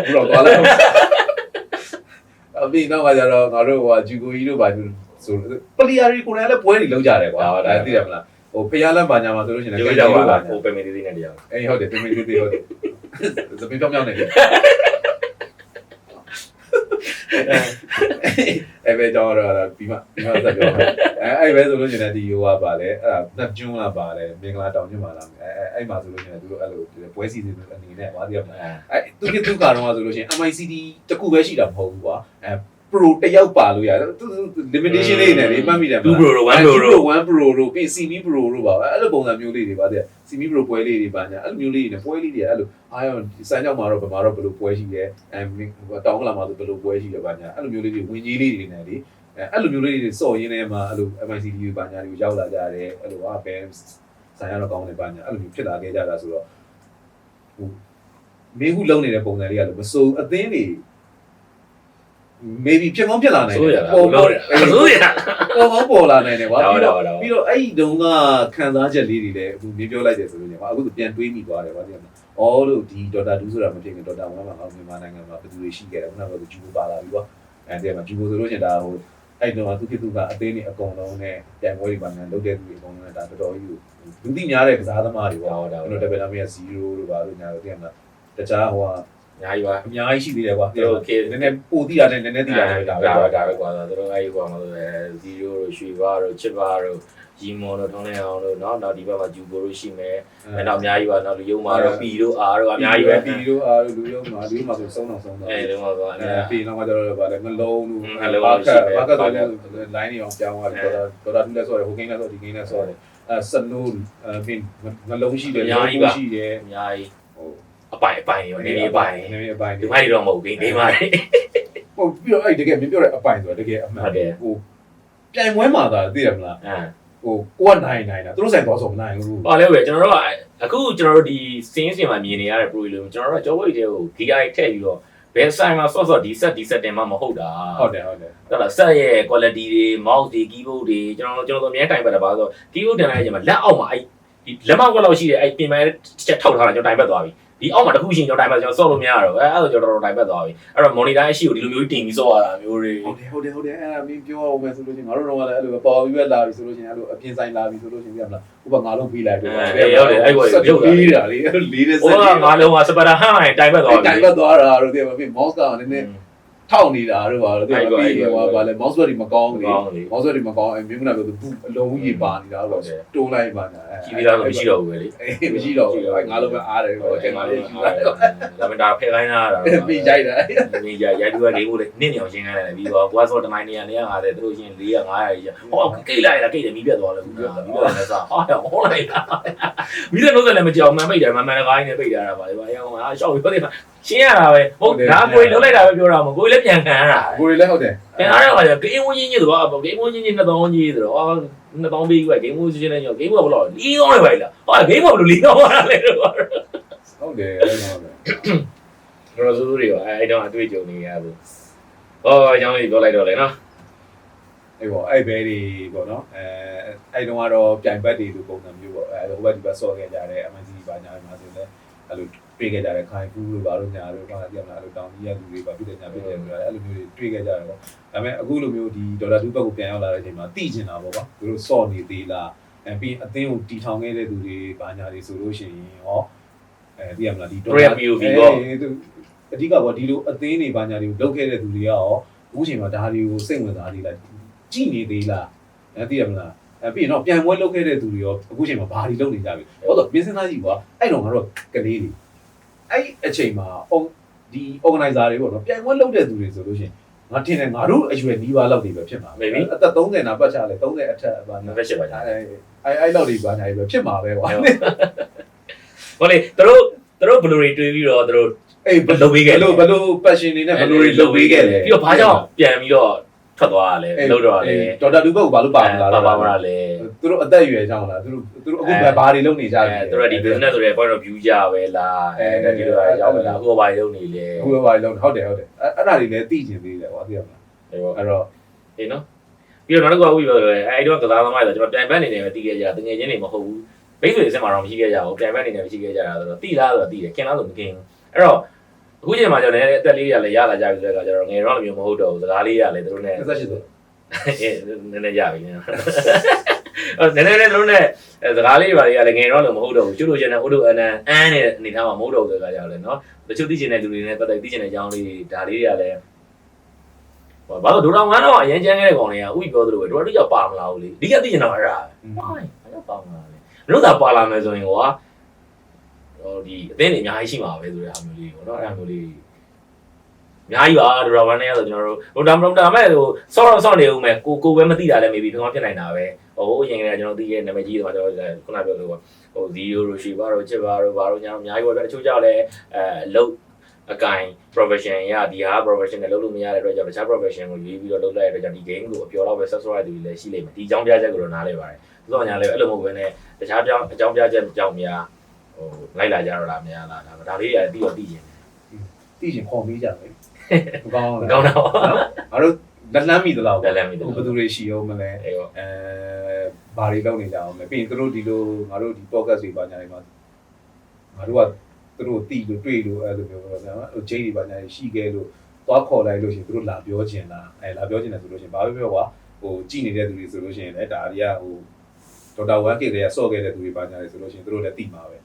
ဘူးတော့သွားလိုက်အမေတော့ကကြတော့ငါတို့ဟိုဂျူကိုကြီးတို့ပါဆိုပလီယာရီကိုလည်းပွဲတွေလုံးကြတယ်ကွာဒါသိတယ်မလားဟိုဖျားလမ်းပါညာမှာဆိုလို့ရှိရင်လည်းကြိုးကြပါဟိုပင်မီသေးနဲ့တရားအေးဟုတ်တယ်ပင်မီသေးဟုတ်တယ်သပင်းပြောင်းနေတယ်အဲ့ပဲတော့ပြီးမှဆက်ပြောအဲ့ပဲဆိုလို့ရှိရင်ဒီဟိုကပါလေအဲ့ဒါနှစ်ကျွန်းလာပါလေမင်္ဂလာတောင်ကျွန်းပါလားအဲ့မှာဆိုလို့ရှိရင်သူတို့အဲ့လိုပွဲစီစဉ်အနေနဲ့ဘာသိရမလဲအဲ့သူကတော့ဆိုလို့ရှိရင် MICD တခုပဲရှိတာမဟုတ်ဘူးကွာpro တယောက်ပါလို့ရတယ် limitation လေးနဲ့လေမှတ်မိတယ်2 pro 1 pro 1 pro တို့ပြီး CB pro တို့ပါအဲ့လိုပုံစံမျိုးလေးတွေပါတဲ့ CB pro ပွဲလေးတွေပါညာအဲ့လိုမျိုးလေးတွေနဲ့ပွဲလေးတွေအဲ့လိုအာရုံစမ်းကြောက်မှာတော့ဗမာတော့ဘယ်လိုပွဲရှိလဲတောင်းကလာမှာဆိုဘယ်လိုပွဲရှိလဲပါညာအဲ့လိုမျိုးလေးတွေဝင်ကြီးလေးတွေနဲ့လေအဲ့လိုမျိုးလေးတွေစော့ရင်းထဲမှာအဲ့လို MICD ပါညာတွေကိုရောက်လာကြတယ်အဲ့လိုပဲဆိုင်ရတော့ကောင်းတယ်ပါညာအဲ့လိုမျိုးဖြစ်လာခဲ့ကြတာဆိုတော့ဟိုမင်းခုလုံးနေတဲ့ပုံစံလေးကလည်းမစိုးအသင်းတွေmaybe ဖြစ်ကောင်းဖြစ်လာနိုင်တယ်ပေါ်ပေါ်ပေါ်လာနိုင်တယ်ကွာပြီးတော့အဲ့ဒီတုန်းကခံစားချက်လေးတွေလည်းအခုမြင်ပြောလိုက်တယ်ဆိုလို့ညာအခုပြန်တွေးမိသွားတယ်ကွာဒီမှာအော်လို့ဒီ Dota 2ဆိုတာမဖြစ်ခင် Dota 1မှာငါမြန်မာနိုင်ငံမှာဘယ်သူတွေရှိခဲ့တယ်ခုနကပြောဂျူဘိုပါလာပြီကွာအဲဒီမှာဂျူဘိုဆိုလို့ရှိရင်ဒါဟိုအဲ့တုန်းကသူကအသင်းတွေအကုန်လုံးနဲ့ပြန်ပွဲတွေပါညာလုပ်တဲ့သူတွေအကုန်လုံးနဲ့ဒါတော်တော်ကြီးလူသိများတဲ့ကစားသမားတွေကွာအဲ့လို developer 0တို့ပါလို့ညာလို့သိရမှာတခြားဟိုအများကြီးပါအများကြီးရှိသေးတယ်ကွာသူတို့နည်းနည်းပိုတိတာနဲ့နည်းနည်းတိတာနဲ့ဒါပဲကွာသူတို့အဲ့ဒီကွာမလို့0တို့ရွှေပါတို့ချစ်ပါတို့ဂျီမွန်တို့ထုံးနေအောင်တို့เนาะနောက်ဒီဘက်မှာဂျူဘိုတို့ရှိမယ်နောက်အများကြီးပါနောက်လူယုံမာတို့ပီတို့အာတို့အများကြီးပဲပီတို့အာတို့လူယုံမာဆိုဆုံးတော့အဲ့ဒီမှာဆိုပီတော့ကျတော့ဗာလေမလုံးတို့ဘာကဆိုလည်း line တွေအောင်ပြောင်းသွားတယ်ဒေါ်လာ2လဲဆော့တယ်ဟိုကိန်းလဲဆော့ဒီကိန်းလဲဆော့တယ်စနိုးပြီးမလုံးရှိတယ်လုံးရှိတယ်အများကြီးဟိုအပိုင်ရောနေအပိုင်ဒီမိုက်တော့မဟုတ်ဘူးဂိမ်းမှာဟိုပြီးတော့အဲ့တကယ်မပြောတဲ့အပိုင်ဆိုတာတကယ်အမှန်ဟိုပြိုင်ပွဲမှာသာသိရမလားဟိုကိုကနိုင်တာသူတို့ဆိုင်တော့ဆိုမနိုင်ဘူးပါလဲပဲကျွန်တော်တို့အခုကျွန်တော်တို့ဒီစင်းစင်မှာမြင်နေရတဲ့ pro လို့ကျွန်တော်တို့ကကြောဝိတ်တွေကို GI ထည့်ပြီးတော့ဘယ်ဆိုင်မှာဆော့ဒီဆက်တင်မှမဟုတ်တာဟုတ်တယ်ဟုတ်လားဆက်ရဲ့ quality တွေ mouse တွေ keyboard တွေကျွန်တော်တို့အများတိုင်ပတ်တာပါဆို keyboard တင်လိုက်ရင်မှာလက်အောက်မှာအဲ့ဒီလက်မောက်ကလောက်ရှိတဲ့အဲ့ပြင်မဲ့ချက်ထောက်ထားတာကျွန်တော်တိုင်ပတ်သွားပြီဒီအောက်မှာတစ်ခုရှင်ကျွန်တော်တိုင်ပတ်ကျွန်တော်ဆော့လို့မရတော့အဲ့ဒါကျွန်တော်တော်တိုင်ပတ်သွားပြီအဲ့တော့ monitor အရှိကိုဒီလိုမျိုးတင်ပြီးဆော့ရတာမျိုးတွေဟုတ်တယ်အဲ့ဒါမင်းပြောအောင်မယ်ဆိုလို့ရှိရင်ငါတို့တော့လည်းအဲ့လိုပေါ်ပြီးပဲလာပြီဆိုလို့ရှိရင်အဲ့လိုအပြင်ဆိုင်လာပြီဆိုလို့ရှိရင်ပြမလားဥပမာငါလုံးပြီးလိုက်ပြီဟုတ်တယ်အဲ့ကိုရုပ်လေးတာလေလေးတဲ့စက်ဟိုငါလုံးကစပတာဟန်တိုင်ပတ်သွားပြီတိုင်ပတ်သွားတာတို့တဲ့မဖြစ် mouse ကနည်းနည်းထောက်နေတာတို့ပါတော့ပြီးဟိုဗာလဲ mouse pad တွေမကောင်းဘူးလေ mouse pad တွေမကောင်းမြင်းမနာပြောသူအလုံးကြီးပါနေတာတော့တိုးလိုက်ပါညာကြီးပြီးတော့မရှိတော့ဘူးပဲလေမရှိတော့ဘူးငါလုံးပဲအားတယ်ဟိုအချိန်မှလေးရှိတာဒါပေမဲ့ဒါဖယ်ခိုင်းတာပြီးကြိုက်တာပြီးရိုက်ပြီးတော့လေးဖို့လေနင့်နေအောင်ရှင်းခိုင်းလိုက်ပြီးတော့ဘွားစောတမိုင်းနေရ450သူတို့ရှင်း400 500ကြီးဟောကိတ်လိုက်တာကိတ်တယ်မီးပြတ်သွားလို့ပြီးတော့လည်းစားဟာဟောလိုက်တာမီးတဲ့လို့လည်းမကြောက်မှန်ပိတ်တယ်မှန်တကားကြီးနဲ့ပိတ်ထားတာပါလေဘာရောရှောက်ပြီးပတ်တယ်ရှင်းရတာပဲဟုတ်ဒါကိုလုံးလိုက်တာပဲပြောတာမကိုလည်းပြန်ခံရတာကိုလည်းဟုတ်တယ်ပြန်ရတာကဂိမ်းဝင်းကြီးကြီးဆိုတော့ဂိမ်းဝင်းကြီးကြီး2000ကြီးဆိုတော့2000ပေးကြီးပဲဂိမ်းဝင်းကြီးနဲ့ညဂိမ်းဝဘလို့4000ပဲပါလားဟာဂိမ်းဝဘလို့4000ပါလဲတော့ဟုတ်တယ်ဟုတ်တယ် တော်စိုးတွေရောအဲ့တော့အတွေ့အကြုံတွေရဆိုဟောအကြောင်းလေးပြောလိုက်တော့လေနော် အေးပေါ့အဲ့ဘဲတွေပေါ့နော်အဲ့တုန်းကတော့ပြိုင်ဘက်တွေလိုပုံစံမျိုးပေါ့ဟိုဘက်ဒီဘက်ဆော့ခဲ့ကြတယ် MNC ဘာညာမှာဆိုလည်းအဲ့လိုတွေ့ခဲ့ကြတယ်ခိုင်ဖူးတို့ဘာလို့ညာတို့ဘာပြောမလားအဲ့လိုတောင်းကြီးရလူတွေဘာဖြစ်တယ်ညာဖြစ်တယ်ဆိုတာအဲ့လိုမျိုးတွေတွေ့ခဲ့ကြတယ်ပေါ့ဒါပေမဲ့အခုလိုမျိုးဒီဒေါ်လာ2ဘက်ကိုပြန်ရောက်လာတဲ့အချိန်မှာတိကျင်တာပေါ့ကွာသူတို့ဆော့နေသေးလားပြီးအသင်းကိုတီထောင်ခဲ့တဲ့သူတွေဘာညာတွေဆိုလို့ရှိရင်ဟောသိရမလားဒီဒေါ်လာ POV ပေါ့ အဓိကပေါ့ဒီလိုအသင်းတွေဘာညာတွေကိုလုပ်ခဲ့တဲ့သူတွေကရောအခုချိန်မှာဒါတွေကိုစိတ်ဝင်စားသေးလားကြည်နေသေးလားသိရမလားပြီးရင်တော့ပြန်ပွဲလုပ်ခဲ့တဲ့သူတွေရောအခုချိန်မှာဘာတွေလုပ်နေကြပြီဟုတ်တော့ business ကြီးကွာအဲ့တော့ငါတို့ကလေးတွေအဲ့အချိန်မှာဒီ organizer တွေပေါ့နော်ပြန်ပွဲလုပ်တဲ့သူတွေဆိုလို့ရှိရင်ငါထင်တယ်ငါတို့အရွယ်နီးပါးလောက်တွေပဲဖြစ်မှာအသက်30နာပတ်ချလဲ30အထက်ဘာညာပဲဖြစ်ပါညာအဲ့လောက်တွေဘာညာပဲဖြစ်မှာပဲကွာဟောလေတို့ဘယ်လိုတွေတွေးပြီးတော့တို့အေးဘယ်လို passion တွေနဲ့ဘယ်လိုတွေလုပ်ပေးခဲ့လဲပြီးတော့ဘာကြောင့်ပြန်ပြီးတော့ထွက်သွားတာလဲလို့တော့လေဒေါက်တာလူဘက်ကိုဘာလို့ပါမလားပါမလားလေသူတို့အသက်အရွယ်ကြောင့်လားသူတို့အခုဘာတွေလုပ်နေကြလဲသူတို့ဒီ business ဆိုတဲ့ point of view ကြပဲလားဒီလိုရောက်လာအခုဘာလုပ်နေလဲအခုဘာလုပ်ဟုတ်တယ်အဲ့ဒါတွေလည်းသိကျင်သေးတယ်ကွာသိရမလားအဲ့တော့အေးနော်ပြီးတော့နောက်တစ်ခုကဥပ္ပပြောတယ်အဲ့တော့ကစားသမားတွေဆိုကျွန်တော်ပြန်ပန်းနေနေပဲတီးခဲ့ကြတာတကယ်ချင်းတွေမဟုတ်ဘူးမိတ်ဆွေအစ်စ်မှာတော့မရှိခဲ့ကြဘူးပြန်ပန်းနေနေမရှိခဲ့ကြတာဆိုတော့တီးလားဆိုတော့တီးတယ်ခင်လားဆိုမခင်အဲ့တော့အခုချိန်မှာကျွန်တော်လည်းအသက်လေးရလည်းရလာကြပြီဆိုတော့ကျွန်တော်ငယ်တော့လည်းမျိုးမဟုတ်တော့ဘူးစကားလေးရလည်းသူတို့နဲ့28ဆိုအေးနည်းနည်းရပြီနည်းနည်းတို့နဲ့စကားလေးတွေပါလေငယ်တော့လည်းမဟုတ်တော့ဘူးကျွလို့ချင်းနဲ့ဥဒုအန်နဲ့အနေထားမှာမဟုတ်တော့ဘူးဆိုတော့လည်းနော်တချို့သိချင်တဲ့လူတွေနဲ့ပတ်သက်သိချင်တဲ့အကြောင်းလေးဒါလေးတွေကလည်းဘာလို့ဒိုတော်ငန်းတော့အရင်ကျန်းခဲ့တဲ့ကောင်တွေကဥပ္ပပြောသလိုပဲတို့ကြောက်ပါမလားဘူးလေဒီကသိချင်တော့အဲ့ဒါဟိုင်းဘာကြောက်ပါမလားလေတို့သာပါလာမယ်ဆိုရင်ကွာဟိုဒီအသင်းတွေအများကြီးရှိမှာပဲဆိုတဲ့အားမျိုးလေးပေါ့နော်အဲ့ဒါမျိုးလေးအများကြီးပါဒိုတော်ဝမ်းနဲ့ဆိုကျွန်တော်တို့ဒါမဲ့ဟိုဆော့နေဦးမယ်ကိုပဲမသိတာလည်း maybe ပြန်ဖြစ်နိုင်တာပဲဟိုအရင်ကကျွန်တော်သိရဲ့နာမည်ကြီးဆိုတော့ကျွန်တော်ခုနပြောလို့ဟို0ရိုရှိပါတော့ချစ်ပါတော့ဘာလို့ညာအများကြီးပေါ့ဗျာတချို့ကြောက်လဲလုတ်အကင် profession ရဒီဟာ profession နဲ့လုပ်လို့မရတဲ့အတွက်ကြောင့်တခြား profession ကိုရွေးပြီးတော့လုပ်လိုက်ရတဲ့အတွက်ကြောင့်ဒီ game ကိုအပြောတော့ပဲ subscribe တွေလည်းရှိလိမ့်မယ်ဒီအကြောင်းပြချက်ကိုတော့နားလဲပါတယ်သူကညာလဲအဲ့လိုမဟုတ်ဘဲနဲ့တခြားအကြောင်းပြချက်ကြောင့်များဟိုလိုက်လာကြတော့လားမရလားဒါလေးရတယ်ပြီးတော့သိရင်ခေါ်မေးကြတယ်မကောင်းကောင်းတော့ငါတို့လက်လန်းမိသလားဘယ်သူတွေရှိအောင်မလဲဘာတွေလုပ်နေကြအောင်လဲပြီးရင်တို့ဒီလိုငါတို့ဒီ podcast တွေပါညာတွေမှာငါတို့ကသူတို့တီးလို့တွေ့လို့အဲ့လိုမျိုးပေါ့ဗျာဟိုဂျိတ်တွေပါညာရှိခဲ့လို့သွားခေါ်လိုက်လို့ရှိရင်သူတို့လာပြောချင်လားလာပြောချင်တယ်ဆိုလို့ရှိရင်ဘာပဲပြောကွာဟိုကြည်နေတဲ့သူတွေဆိုလို့ရှိရင်လည်းဒါတွေကဟိုဒေါက်တာ1K တွေကဆော့ခဲ့တဲ့သူတွေပါညာတွေဆိုလို့ရှိရင်သူတို့လည်းသိမှာပဲ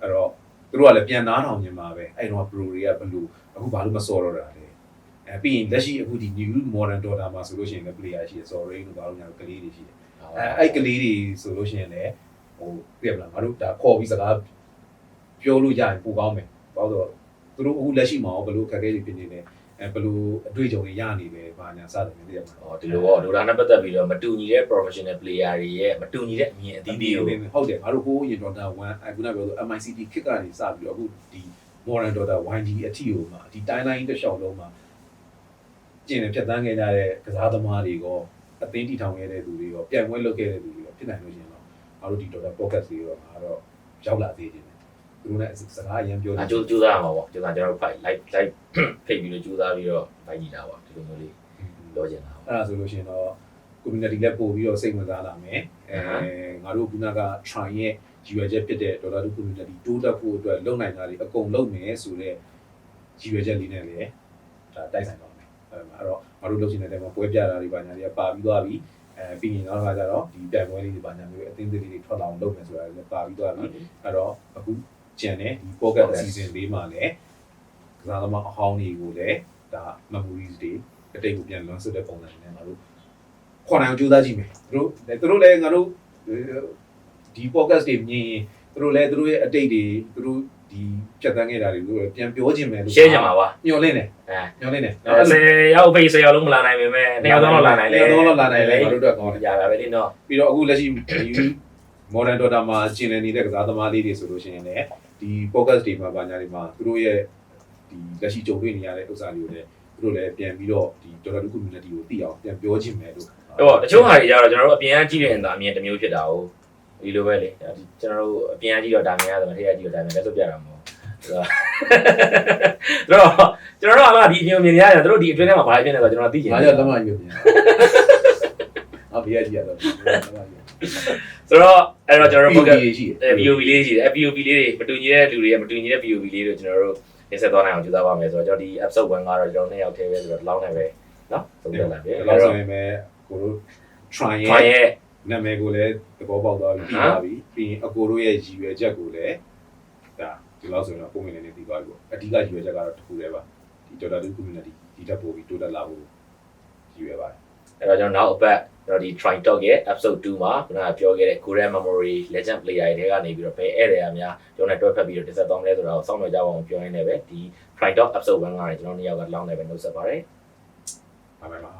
အဲ့တော့သူတို့ကလည်းပြန်နားထောင်နေမှာပဲအဲ့တော့ pro တွေကဘယ်လိုအခုဘာလို့မဆော့တော့တာလဲပြီးရင်လက်ရှိအခုဒီ new modern daughter မှာဆိုလို့ရှိရင်လည်း player ရှိတယ် sorry လို့ဘာလို့ညာကလေးတွေရှိတယ်အဲ့ကလေးတွေဆိုလို့ရှိရင်လည်းဟိုပြည့်မလားငါတို့ဒါခေါ်ပြီးစကားပြောလို့ရရင်ပိုကောင်းမယ်။ဘာလို့ဆိုတော့သူတို့အခုလက်ရှိမှာဘယ်လိုခက်ခဲတွေဖြစ်နေလဲဘယ်လိုအတွေ့အကြုံတွေရနေလဲဘာညာစတယ်သိရမှာ။ဒီလိုပေါ့ဒိုတာနဲ့ပတ်သက်ပြီးတော့မတူညီတဲ့ professional player တွေရဲ့မတူညီတဲ့အမြင်အသီးသီးကိုဟုတ်တယ်ငါတို့ဟိုးရင် Daughter 1အခုနပြောလို့ MICT ခစ်ကနေစပြီးတော့အခုဒီ Modern Daughter YG အထီကိုမှာဒီ timeline တစ်လျှောက်လုံးမှာကျင်နေဖြတ်သန်းခဲ့ကြတဲ့ကစားသမားတွေရောအသင်းတီထောင်ခဲ့တဲ့သူတွေရောပြန်ပွဲလုပ်ခဲ့တဲ့သူတွေရောဖြစ်နိုင်လို့ရှိရင်တော့ငါတို့ဒီ Daughter podcast တွေရောငါတော့ရောက်လာသေးတယ်သူတို့နဲ့စကားအရင်ပြောတယ်ကြိုးစားမှာပေါ့ကျွန်တော်ဖိုက် live ဖိတ်ပြီးတော့ကြိုးစားပြီးတော့ဖိုက်ကြည့်တာပေါ့ဒီလိုမျိုးလေးပြောချင်တာအဲ့ဒါဆိုလို့ရှိရင်တော့ community လည်းပို့ပြီးတော့စိတ်ဝင်စားလာမယ်ငါတို့ခုနက try ရဲ့ရည်ရွယ်ချက်ဖြစ်တဲ့ Daughter 2 community တိုးတက်ဖို့အတွက်လုပ်နိုင်တာတွေအကုန်လုပ်မယ်ဆိုတော့ရည်ရွယ်ချက်လေးနဲ့လည်းဒါတိုက်ဆိုင်တော့မယ်အဲ့တော့ငါတို့လုပ်ချင်တဲ့တဲမှာပွဲပြတာတွေပါညာတွေကပါပြီးသွားပြီပြီးရင်နောက်တစ်ခါကျတော့ဒီပြိုင်ပွဲလေးတွေပါညာမျိုးအသင်းသေးလေးတွေထွက်လာအောင်လုပ်မယ်ဆိုတာလည်းပါပြီးသွားပြီအဲ့တော့အခုကျန်တဲ့ဒီ podcast season လေးမှာလည်းကစားသမားအဟောင်းတွေကိုလည်းဒါ memories တွေအတိတ်ကိုပြန်လွန်ဆွတဲ့ပုံစံနဲ့ငါတို့ခေါ်နိုင်အောင်ကြိုးစားကြည့်မယ်သူတို့လည်းငါတို့ဒီ podcast တွေမြင်ရင်သူတို့လည်းသူတို့ရဲ့အတိတ်တွေသူတို့ဒီဖြတ်သန်းခဲ့တာတွေကိုပြန်ပြောချင်မယ်လို့ share ချင်ပါပါညှော်လင့်တယ်ညှော်လင့်တယ်10ရောက်ဖိတ်10ရောက်လုံးမလာနိုင်ပေမဲ့2ရောက်တော့လာနိုင်လေ2ရောက်တော့လာနိုင်လေငါတို့တော့ကောင်းတယ်ရပါပဲဒီတော့ပြီးတော့အခုလက်ရှိ modern daughter မှာကျင်လည်နေတဲ့ကစားသမားလေးတွေဆိုလို့ရှိရင်လည်းဒီ podcast တွေမှာဘာညာတွေမှာသူတို့ရဲ့ဒီလက်ရှိကြုံတွေ့နေရတဲ့ဥစ္စာတွေကိုလည်းသူတို့လည်းပြန်ပြီးတော့ဒီ daughter 2 community ကိုသိအောင်ပြန်ပြောချင်မယ်လို့တော့တချို့ဟာတွေကြတော့ကျွန်တော်တို့အပြင်ကကြည့်တဲ့အမြင်တစ်မျိုးဖြစ်တာ哦ဒီလိုပဲလေကျွန်တော်တို့အပြင်ကကြည့်တော့ဒါမြင်ရတယ်မထည့်ရကြည့်တော့ဒါမြင်လက်စွပ်ပြတာမဟုတ် တော့ကျွန်တော်တို့ကဒီအမြင်များတယ်တို့ဒီအတွင်းထဲမှာဘာဖြစ်နေလဲဆိုတော့ကျွန်တော်သိချင် ငါ တယ် ကြောင့်လက်မကြီးပြန်အဘေးကြီးရတော့ ဆိုတော့အဲ့တော့ကျွန်တော်တို့ POV ရှိတယ် POV လေးရှိတယ် POV လေးတွေမတူညီတဲ့လူတွေကမတူညီတဲ့ POV လေးတွေကျွန်တော်တို့နေဆက်သွားနိုင်အောင်ကြိုးစားပါမယ်ဆိုတော့ကျွန်တော်ဒီ episode 1ကတော့ကျွန်တော်2ယောက်တည်းပဲဆိုတော့လောင်းနေပဲเนาะသုံးသက်လာပြီ အဲ့တော့ဆိုရင်ပဲကိုတို့ try ရဲ့နာမည်ကိုလည်းသဘောပေါက်သွားပြီပြီးပါပြီပြီးရင်အကိုတို့ရဲ့ရည်ရွယ်ချက်ကိုလည်းဒါဒီလောက်ဆိုရင်တော့ပုံမှန်နေနေပြီးသွားပြီပေါ့အဓိကရည်ရွယ်ချက်ကတော့တစ်ခုတည်းပါဒီ Dota 2 community ဒီတက်ပို့ပြီးတိုးတက်လာဖို့ရည်ရွယ်ပါတယ် အဲ့တော့ကျွန်တော်နောက်အပတ်ကျွန်တော်ဒီ Try Talk ရဲ့ episode 2မှာခုနကပြောခဲ့တဲ့ Korean Memory Legend Player တွေကနေပြီးတော့ဘယ်ဧည့်သည်အများကျွန်တော်နဲ့တွဲဖက်ပြီးတော့တင်ဆက်သွားမလဲဆိုတာကိုစောင့်မျှော်ကြပါအောင်ပြောရင်းနဲ့ပဲဒီ Try Talk episode 1ကနေကျွန်တော်2ယောက်ကလောင်းနေပဲနှုတ်ဆက်ပါတယ် ပါမယ်ပါ